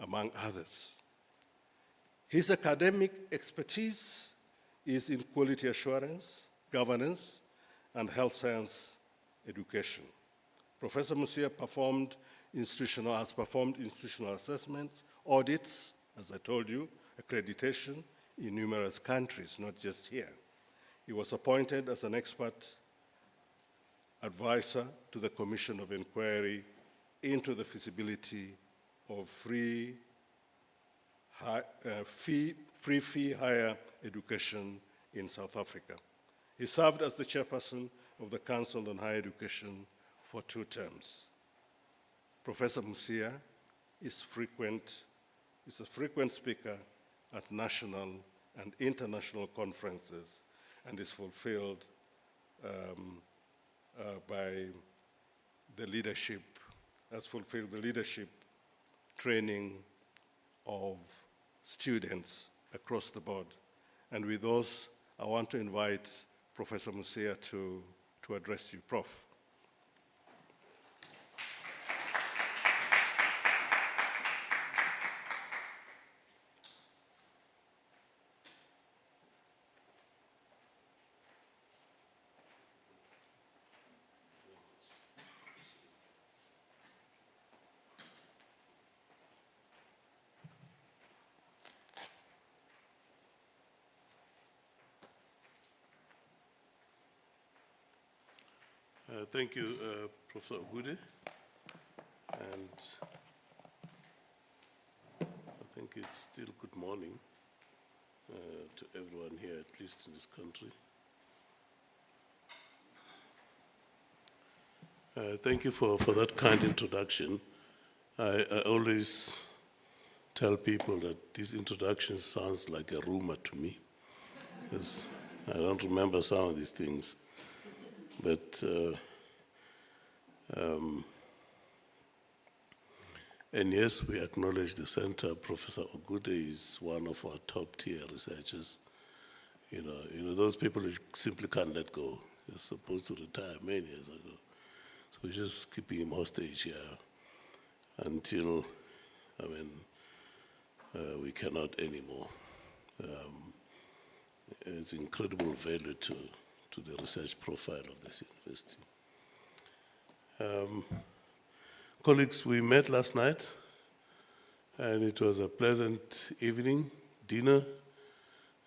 [SPEAKER 8] among others. His academic expertise is in quality assurance, governance, and health science education. Professor Mosia has performed institutional assessments, audits, as I told you, accreditation in numerous countries, not just here. He was appointed as an expert advisor to the Commission of Inquiry into the feasibility of free fee higher education in South Africa. He served as the chairperson of the Council on Higher Education for 2 terms. Professor Mosia is a frequent speaker at national and international conferences and is fulfilled the leadership training of students across the board. And with those, I want to invite Professor Mosia to address you. Prof.
[SPEAKER 9] Thank you, Professor Bode. And I think it's still good morning to everyone here, at least in this country. Thank you for that kind introduction. I always tell people that this introduction sounds like a rumor to me, because I don't remember some of these things. But and yes, we acknowledge the center. Professor Bode is one of our top-tier researchers. You know, those people you simply can't let go. He's supposed to retire many years ago. So we're just keeping him hostage here until, we cannot anymore. It's incredible value to the research profile of this university. Colleagues, we met last night, and it was a pleasant evening, dinner.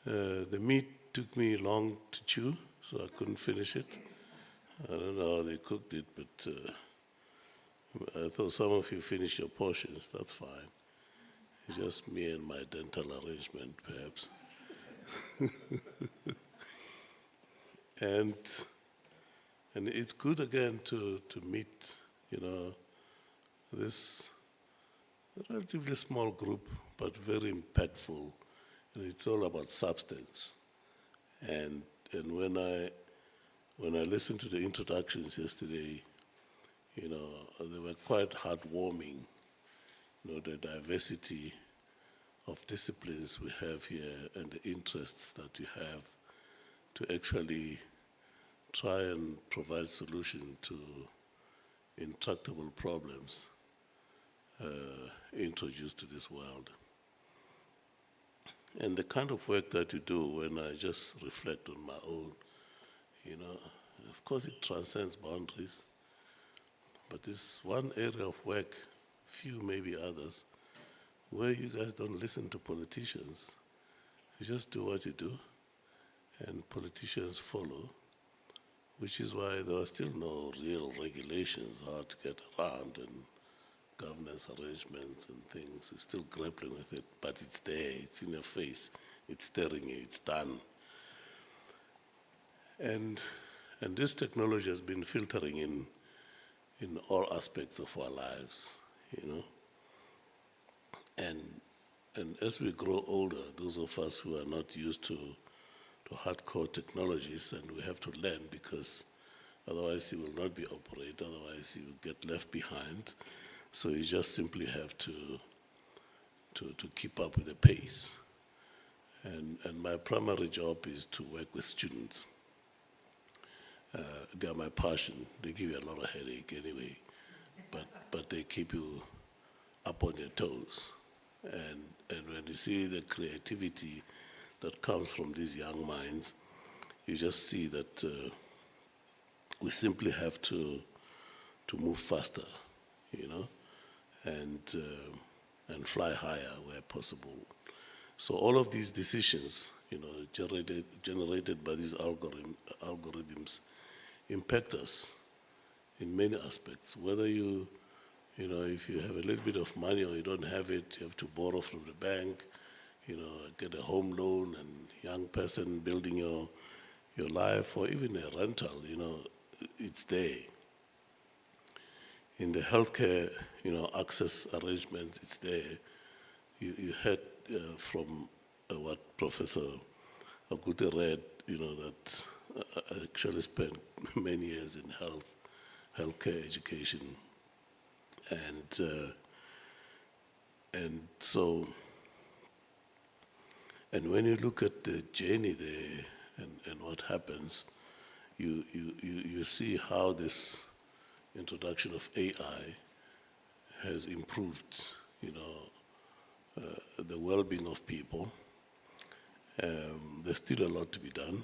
[SPEAKER 9] The meat took me long to chew, so I couldn't finish it. I don't know how they cooked it, but I thought some of you finished your portions, that's fine. It's just me and my dental arrangement, perhaps. And it's good again to meet, this relatively small group, but very impactful. It's all about substance. And when I listened to the introductions yesterday, they were quite heartwarming. The diversity of disciplines we have here and the interests that you have to actually try and provide solutions to intractable problems introduced to this world. And the kind of work that you do, when I just reflect on my own, of course it transcends boundaries, but this one area of work, few maybe others, where you guys don't listen to politicians. You just do what you do, and politicians follow, which is why there are still no real regulations how to get around, and governance arrangements and things. We're still grappling with it, but it's there, it's in your face, it's staring you, it's done. And this technology has been filtering in all aspects of our lives, you know. And as we grow older, those of us who are not used to hardcore technologies, and we have to learn, because otherwise you will not be operated, otherwise you will get left behind. So you just simply have to keep up with the pace. And my primary job is to work with students. They are my passion. They give you a lot of headache anyway, but they keep you up on your toes. And when you see the creativity that comes from these young minds, you just see that we simply have to move faster, you know, and fly higher where possible. So all of these decisions, you know, generated by these algorithms impact us in many aspects. Whether you know, if you have a little bit of money or you don't have it, you have to borrow from the bank, you know, get a home loan, and young person building your life, or even a rental, you know, it's there. In the healthcare, you know, access arrangements, it's there. You heard from what Professor Agute read, you know, that I actually spent many years in healthcare education. And so, and when you look at the journey there and what happens, you see how this introduction of AI has improved, you know, the well-being of people. There's still a lot to be done,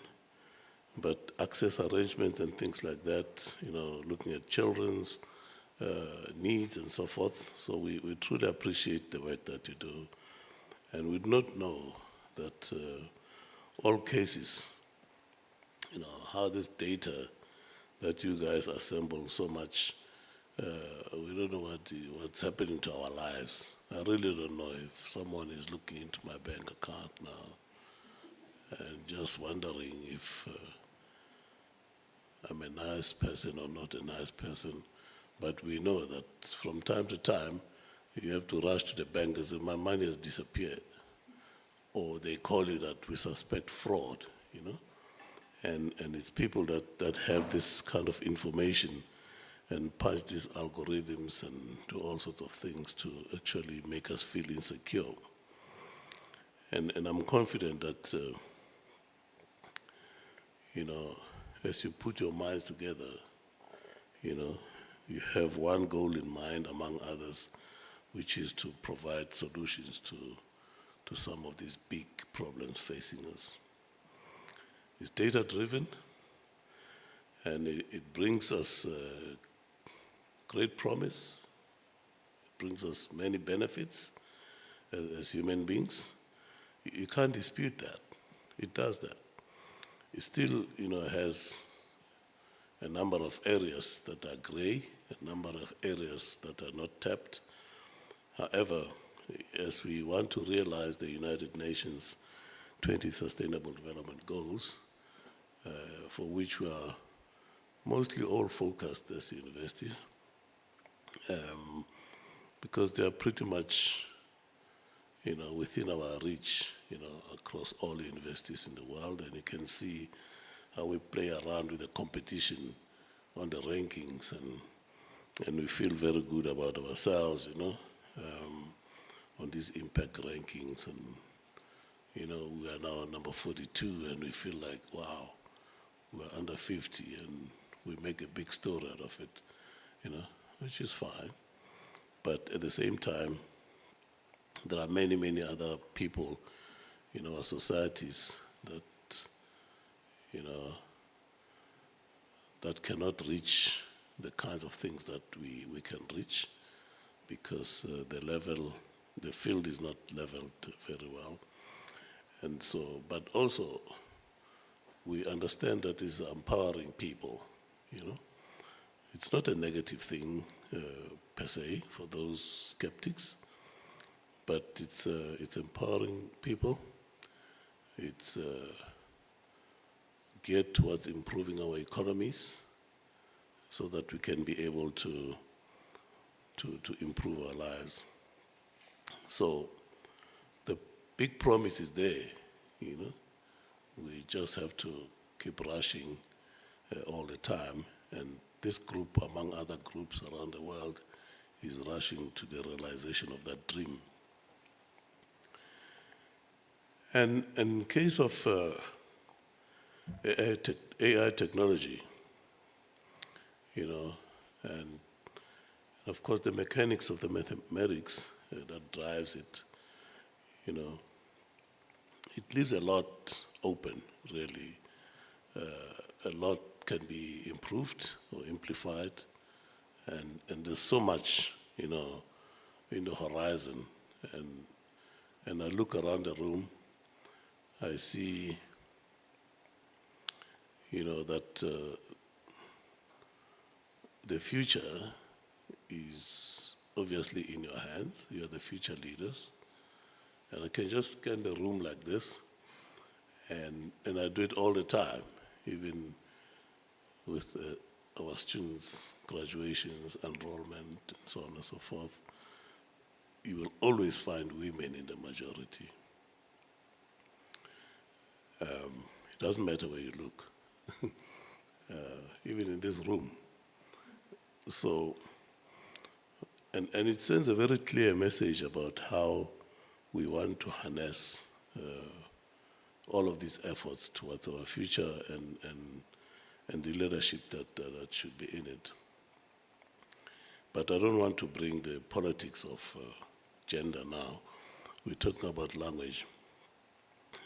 [SPEAKER 9] but access arrangements and things like that, you know, looking at children's needs and so forth. So we truly appreciate the work that you do, and we do not know that all cases, you know, how this data that you guys assemble so much, we don't know what's happening to our lives. I really don't know if someone is looking into my bank account now and just wondering if I'm a nice person or not a nice person. But we know that from time to time, you have to rush to the bank and say, my money has disappeared. Or they call you that we suspect fraud, you know? And it's people that have this kind of information and punch these algorithms and do all sorts of things to actually make us feel insecure. And I'm confident that, you know, as you put your minds together, you know, you have one goal in mind among others, which is to provide solutions to some of these big problems facing us. It's data-driven, and it brings us great promise. It brings us many benefits as human beings. You can't dispute that. It does that. It still, you know, has a number of areas that are gray, a number of areas that are not tapped. However, as we want to realize the United Nations 20 Sustainable Development Goals, for which we are mostly all focused as universities, because they are pretty much, you know, within our reach, you know, across all the universities in the world, and you can see how we play around with the competition on the rankings, and we feel very good about ourselves, you know, on these impact rankings, and you know, we are now number 42, and we feel like, wow, we're under 50, and we make a big story out of it, you know, which is fine. But at the same time, there are many, many other people in our societies that, you know, that cannot reach the kinds of things that we can reach, because the field is not leveled very well. And so, but also, we understand that it's empowering people, you know. It's not a negative thing per se for those skeptics, but it's empowering people. It's geared towards improving our economies so that we can be able to improve our lives. So the big promise is there, you know. We just have to keep rushing all the time, and this group, among other groups around the world, is rushing to the realization of that dream. And in case of AI technology, you know, and of course the mechanics of the mathematics that drives it, you know, it leaves a lot open, really. A lot can be improved or amplified, and there's so much, you know, in the horizon. And I look around the room, I see, you know, that the future is obviously in your hands. You are the future leaders. And I can just scan the room like this, and I do it all the time, even with our students' graduations, enrollment, and so on and so forth. You will always find women in the majority. It doesn't matter where you look, even in this room. So, and it sends a very clear message about how we want to harness all of these efforts towards our future and the leadership that should be in it. But I don't want to bring the politics of gender now. We're talking about language.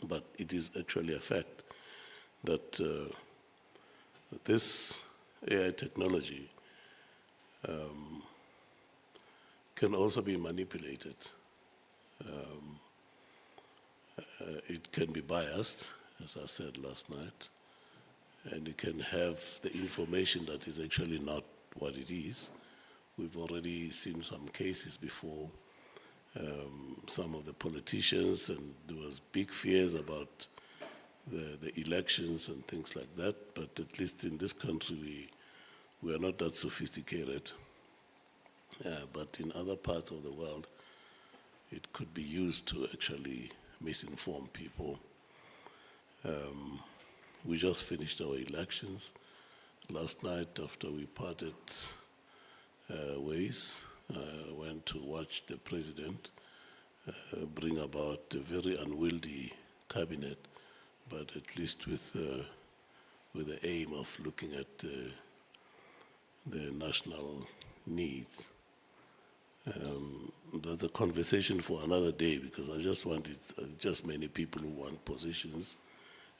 [SPEAKER 9] But it is actually a fact that this AI technology can also be manipulated. It can be biased, as I said last night, and it can have the information that is actually not what it is. We've already seen some cases before, some of the politicians, and there was big fears about the elections and things like that, but at least in this country we are not that sophisticated. But in other parts of the world, it could be used to actually misinform people. We just finished our elections last night after we parted ways. I went to watch the president bring about a very unwieldy cabinet, but at least with the aim of looking at the national needs. That's a conversation for another day, because I just wanted just many people who want positions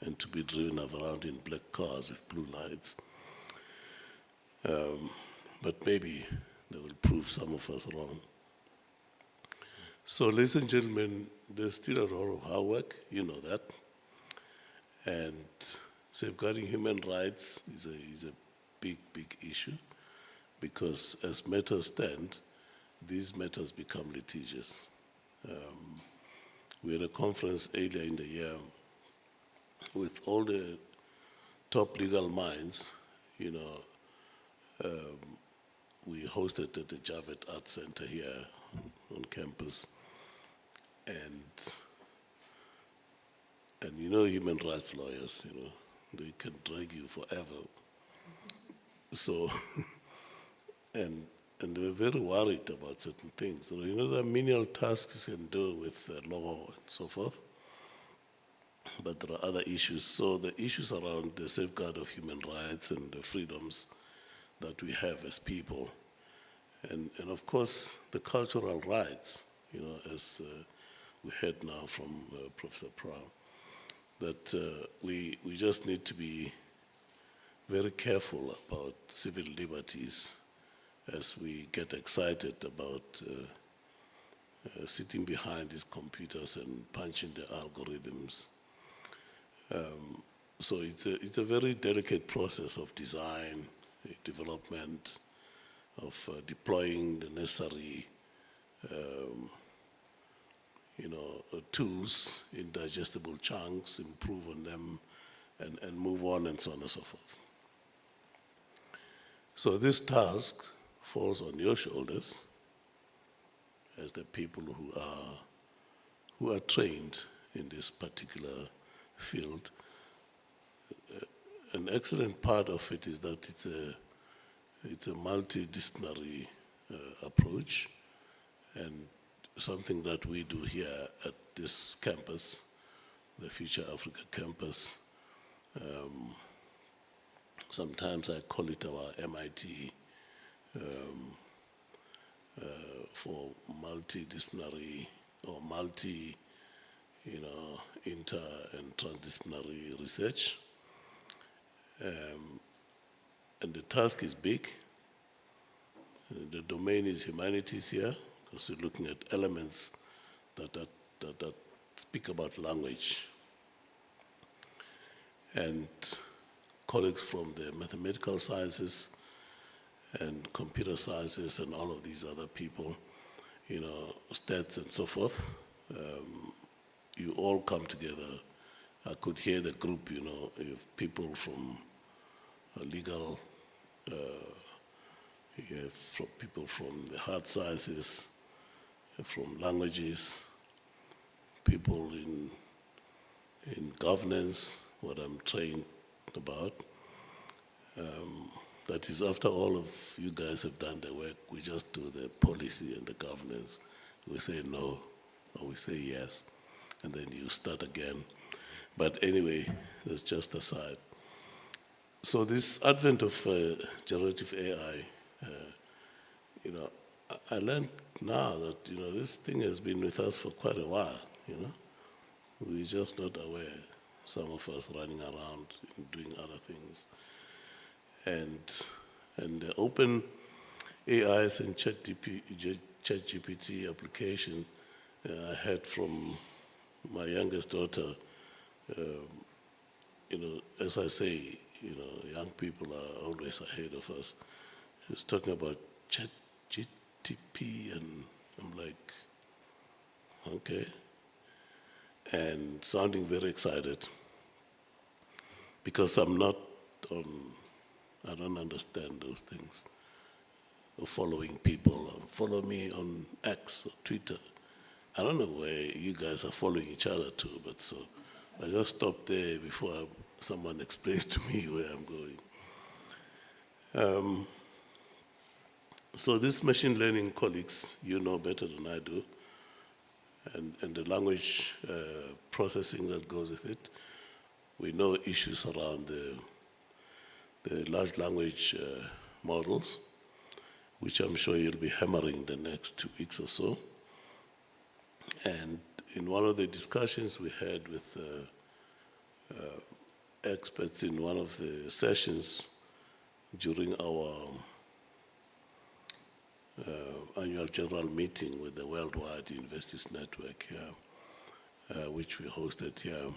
[SPEAKER 9] and to be driven around in black cars with blue lights. But maybe they will prove some of us wrong. So, ladies and gentlemen, there's still a lot of hard work, you know that. And safeguarding human rights is a big, big issue, because as matters stand, these matters become litigious. We had a conference earlier in the year with all the top legal minds, you know. We hosted at the Javed Art Center here on campus, and you know, human rights lawyers, you know, they can drag you forever. So, and they were very worried about certain things. So, you know, there are menial tasks you can do with law and so forth, but there are other issues. So the issues around the safeguard of human rights and the freedoms that we have as people, and of course the cultural rights, you know, as we heard now from Professor Prah, that we just need to be very careful about civil liberties as we get excited about sitting behind these computers and punching the algorithms. So it's a very delicate process of design, development, of deploying the necessary, tools in digestible chunks, improve on them, and move on, and so on and so forth. So this task falls on your shoulders as the people who are trained in this particular field. An excellent part of it is that it's a multidisciplinary approach, and something that we do here at this campus, the Future Africa campus. Sometimes I call it our MIT for multidisciplinary or inter and transdisciplinary research. And the task is big. The domain is humanities here, because we're looking at elements that speak about language. And colleagues from the mathematical sciences and computer sciences and all of these other people, stats and so forth, you all come together. I could hear the group, if people from legal, you have people from the hard sciences, from languages, people in governance, what I'm trained about. That is, after all of you guys have done the work, we just do the policy and the governance. We say no, or we say yes, and then you start again. But anyway, that's just aside. So this advent of generative AI, I learned now that, this thing has been with us for quite a while, We're just not aware, some of us running around and doing other things. And the open AIs and ChatGPT application, I heard from my youngest daughter, as I say, young people are always ahead of us. She was talking about ChatGPT, and I'm like, okay. And sounding very excited, because I'm not I don't understand those things. Following people, follow me on X or Twitter. I don't know where you guys are following each other to, but so I just stopped there before someone explains to me where I'm going. So these machine learning colleagues, you know better than I do, and the language processing that goes with it. We know issues around the large language models, which I'm sure you'll be hammering the next 2 weeks or so. And in one of the discussions we had with experts in one of the sessions during our annual general meeting with the Worldwide Universities Network here, which we hosted here,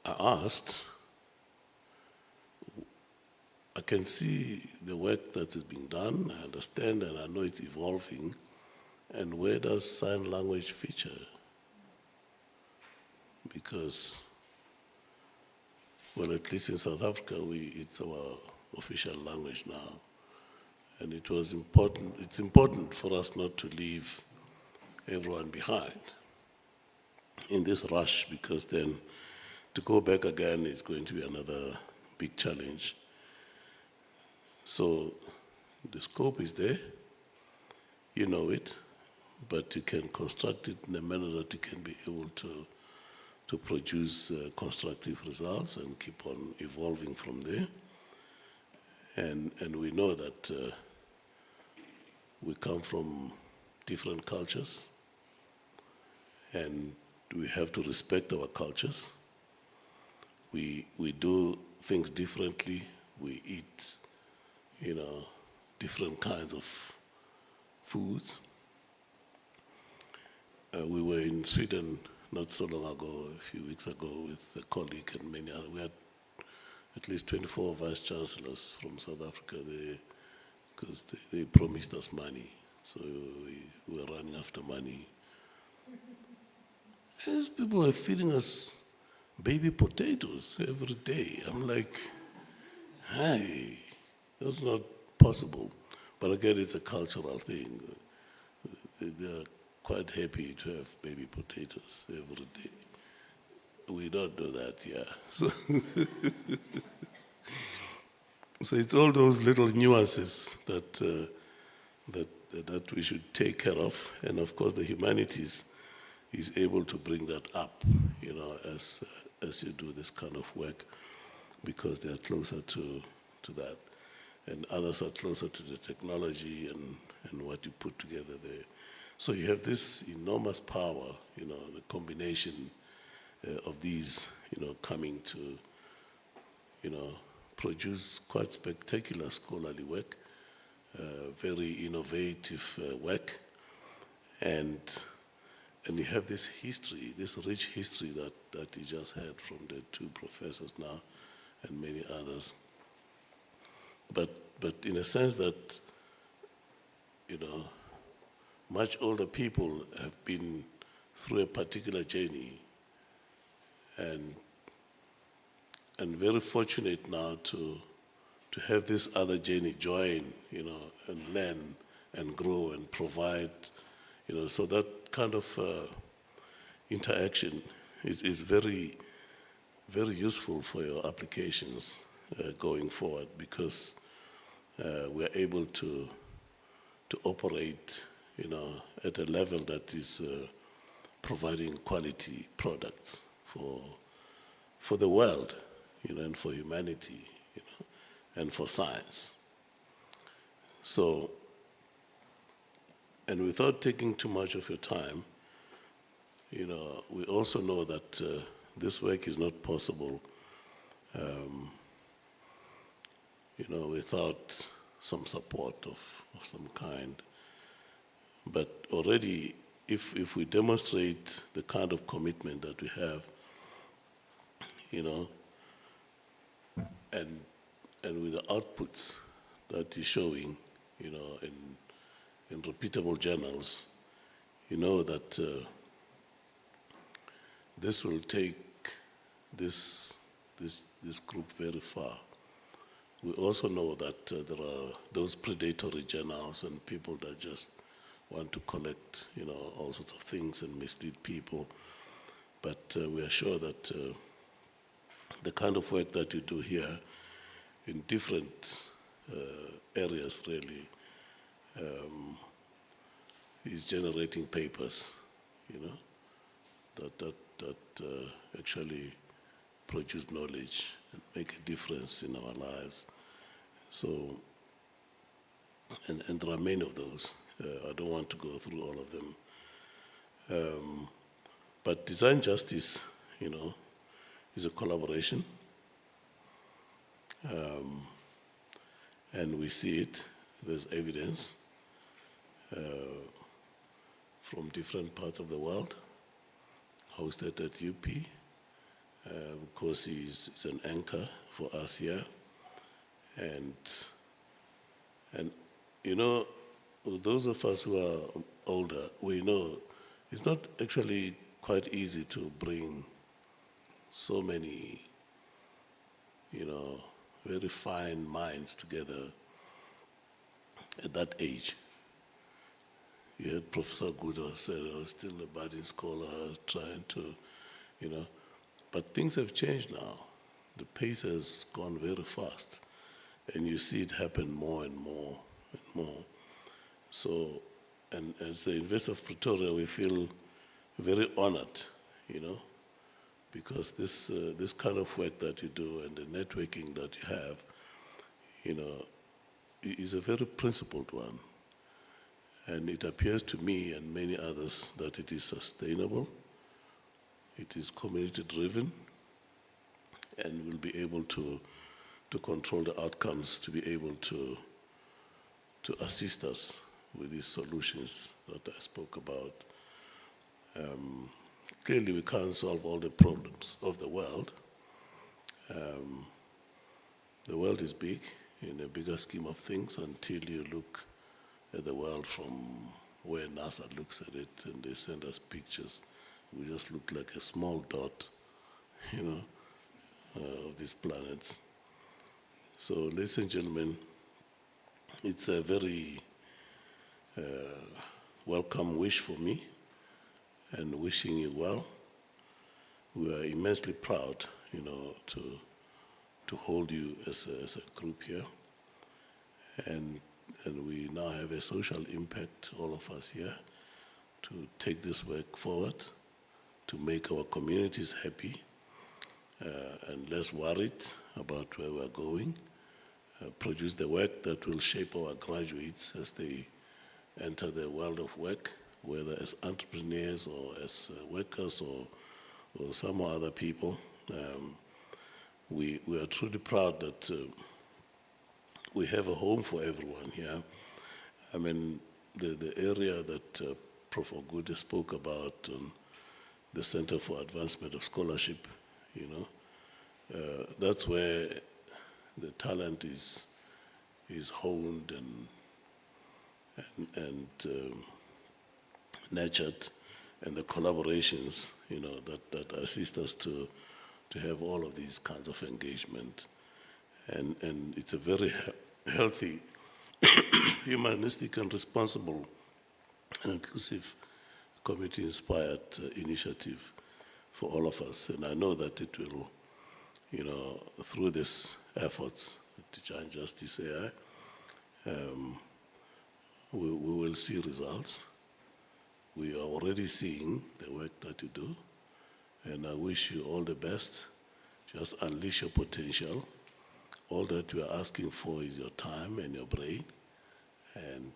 [SPEAKER 9] I asked, I can see the work that is being done, I understand, and I know it's evolving, and where does sign language feature? Because, well, at least in South Africa, it's our official language now. And it's important for us not to leave everyone behind in this rush, because then to go back again is going to be another big challenge. So the scope is there, you know it, but you can construct it in a manner that you can be able to produce constructive results and keep on evolving from there. And we know that we come from different cultures, and we have to respect our cultures. We do things differently. We eat, different kinds of foods. We were in Sweden not so long ago, a few weeks ago, with a colleague and many others. We had at least 24 vice-chancellors from South Africa because they promised us money. So we were running after money. These people are feeding us baby potatoes every day. I'm like, hey, that's not possible. But again, it's a cultural thing. They're quite happy to have baby potatoes every day. We don't do that here. So it's all those little nuances that we should take care of. And of course, the humanities is able to bring that up, as you do this kind of work, because they are closer to that. And others are closer to the technology and what you put together there. So you have this enormous power, the combination of these, coming to, produce quite spectacular scholarly work, very innovative work, and you have this history, this rich history that you just heard from the two professors now and many others. But in a sense that, much older people have been through a particular journey and very fortunate now to have this other journey join, and learn and grow and provide, so that kind of interaction is very, very useful for your applications going forward, because we're able to operate, at a level that is providing quality products for the world, and for humanity, and for science. So, and without taking too much of your time, we also know that this work is not possible, without some support of some kind. But already, if we demonstrate the kind of commitment that we have, and with the outputs that you're showing, in repeatable journals, that this will take this group very far. We also know that there are those predatory journals and people that just want to collect, all sorts of things and mislead people. But we are sure that the kind of work that you do here in different areas really is generating papers, that actually produce knowledge and make a difference in our lives. So, and there are many of those. I don't want to go through all of them. But design justice, is a collaboration. And we see it, there's evidence from different parts of the world, hosted at UP. Vukosi is an anchor for us here. And those of us who are older, we know it's not actually quite easy to bring so many, very fine minds together at that age. You heard Professor Goodlad said, I was still a budding scholar, trying to, but things have changed now. The pace has gone very fast, and you see it happen more and more and more. So, and as the University of Pretoria, we feel very honored, because this kind of work that you do and the networking that you have, is a very principled one. And it appears to me and many others that it is sustainable, it is community-driven, and will be able to control the outcomes, to be able to assist us with these solutions that I spoke about. clearly we can't solve all the problems of the world. The world is big in a bigger scheme of things until you look at the world from where NASA looks at it and they send us pictures. We just look like a small dot, of these planets. So, ladies and gentlemen, it's a very welcome wish for me and wishing you well. We are immensely proud, to hold you as a group here. And we now have a social impact, all of us here, to take this work forward, to make our communities happy and less worried about where we're going, produce the work that will shape our graduates as they enter the world of work, whether as entrepreneurs or as workers or some other people. We are truly proud that we have a home for everyone here. I mean, the area that Prof. Bode spoke about, the Center for Advancement of Scholarship, that's where the talent is honed and nurtured, and the collaborations, that assist us to have all of these kinds of engagement. And it's a very healthy, humanistic and responsible and inclusive community-inspired initiative for all of us. And I know that it will, through these efforts, Teacher and Justice AI, we will see results. We are already seeing the work that you do, and I wish you all the best. Just unleash your potential. All that we are asking for is your time and your brain, and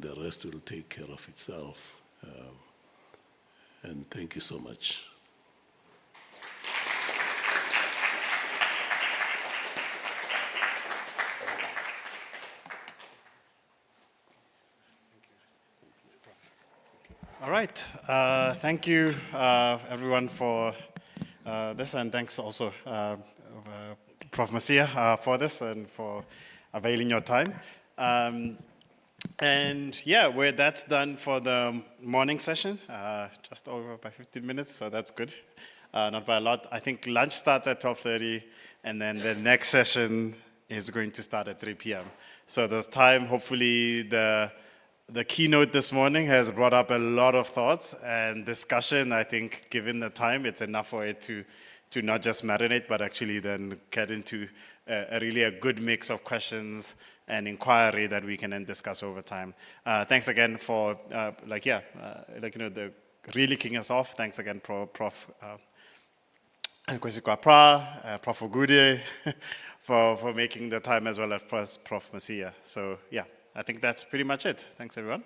[SPEAKER 9] the rest will take care of itself. And thank you so much.
[SPEAKER 1] All right. Thank you, everyone, for this, and thanks also, Prof. Mosia, for this and for availing your time. And yeah, that's done for the morning session, just over by 15 minutes, so that's good. Not by a lot. I think lunch starts at 12:30, and then the next session is going to start at 3 p.m. So there's time. Hopefully the keynote this morning has brought up a lot of thoughts and discussion. I think given the time, it's enough for it to not just marinate, but actually then get into really a good mix of questions and inquiry that we can then discuss over time. Thanks again for, the really kicking us off. Thanks again, Prof. Kwesi Prah, Prof. Bode, for making the time, as well as Prof. Mosia. So yeah, I think that's pretty much it. Thanks, everyone.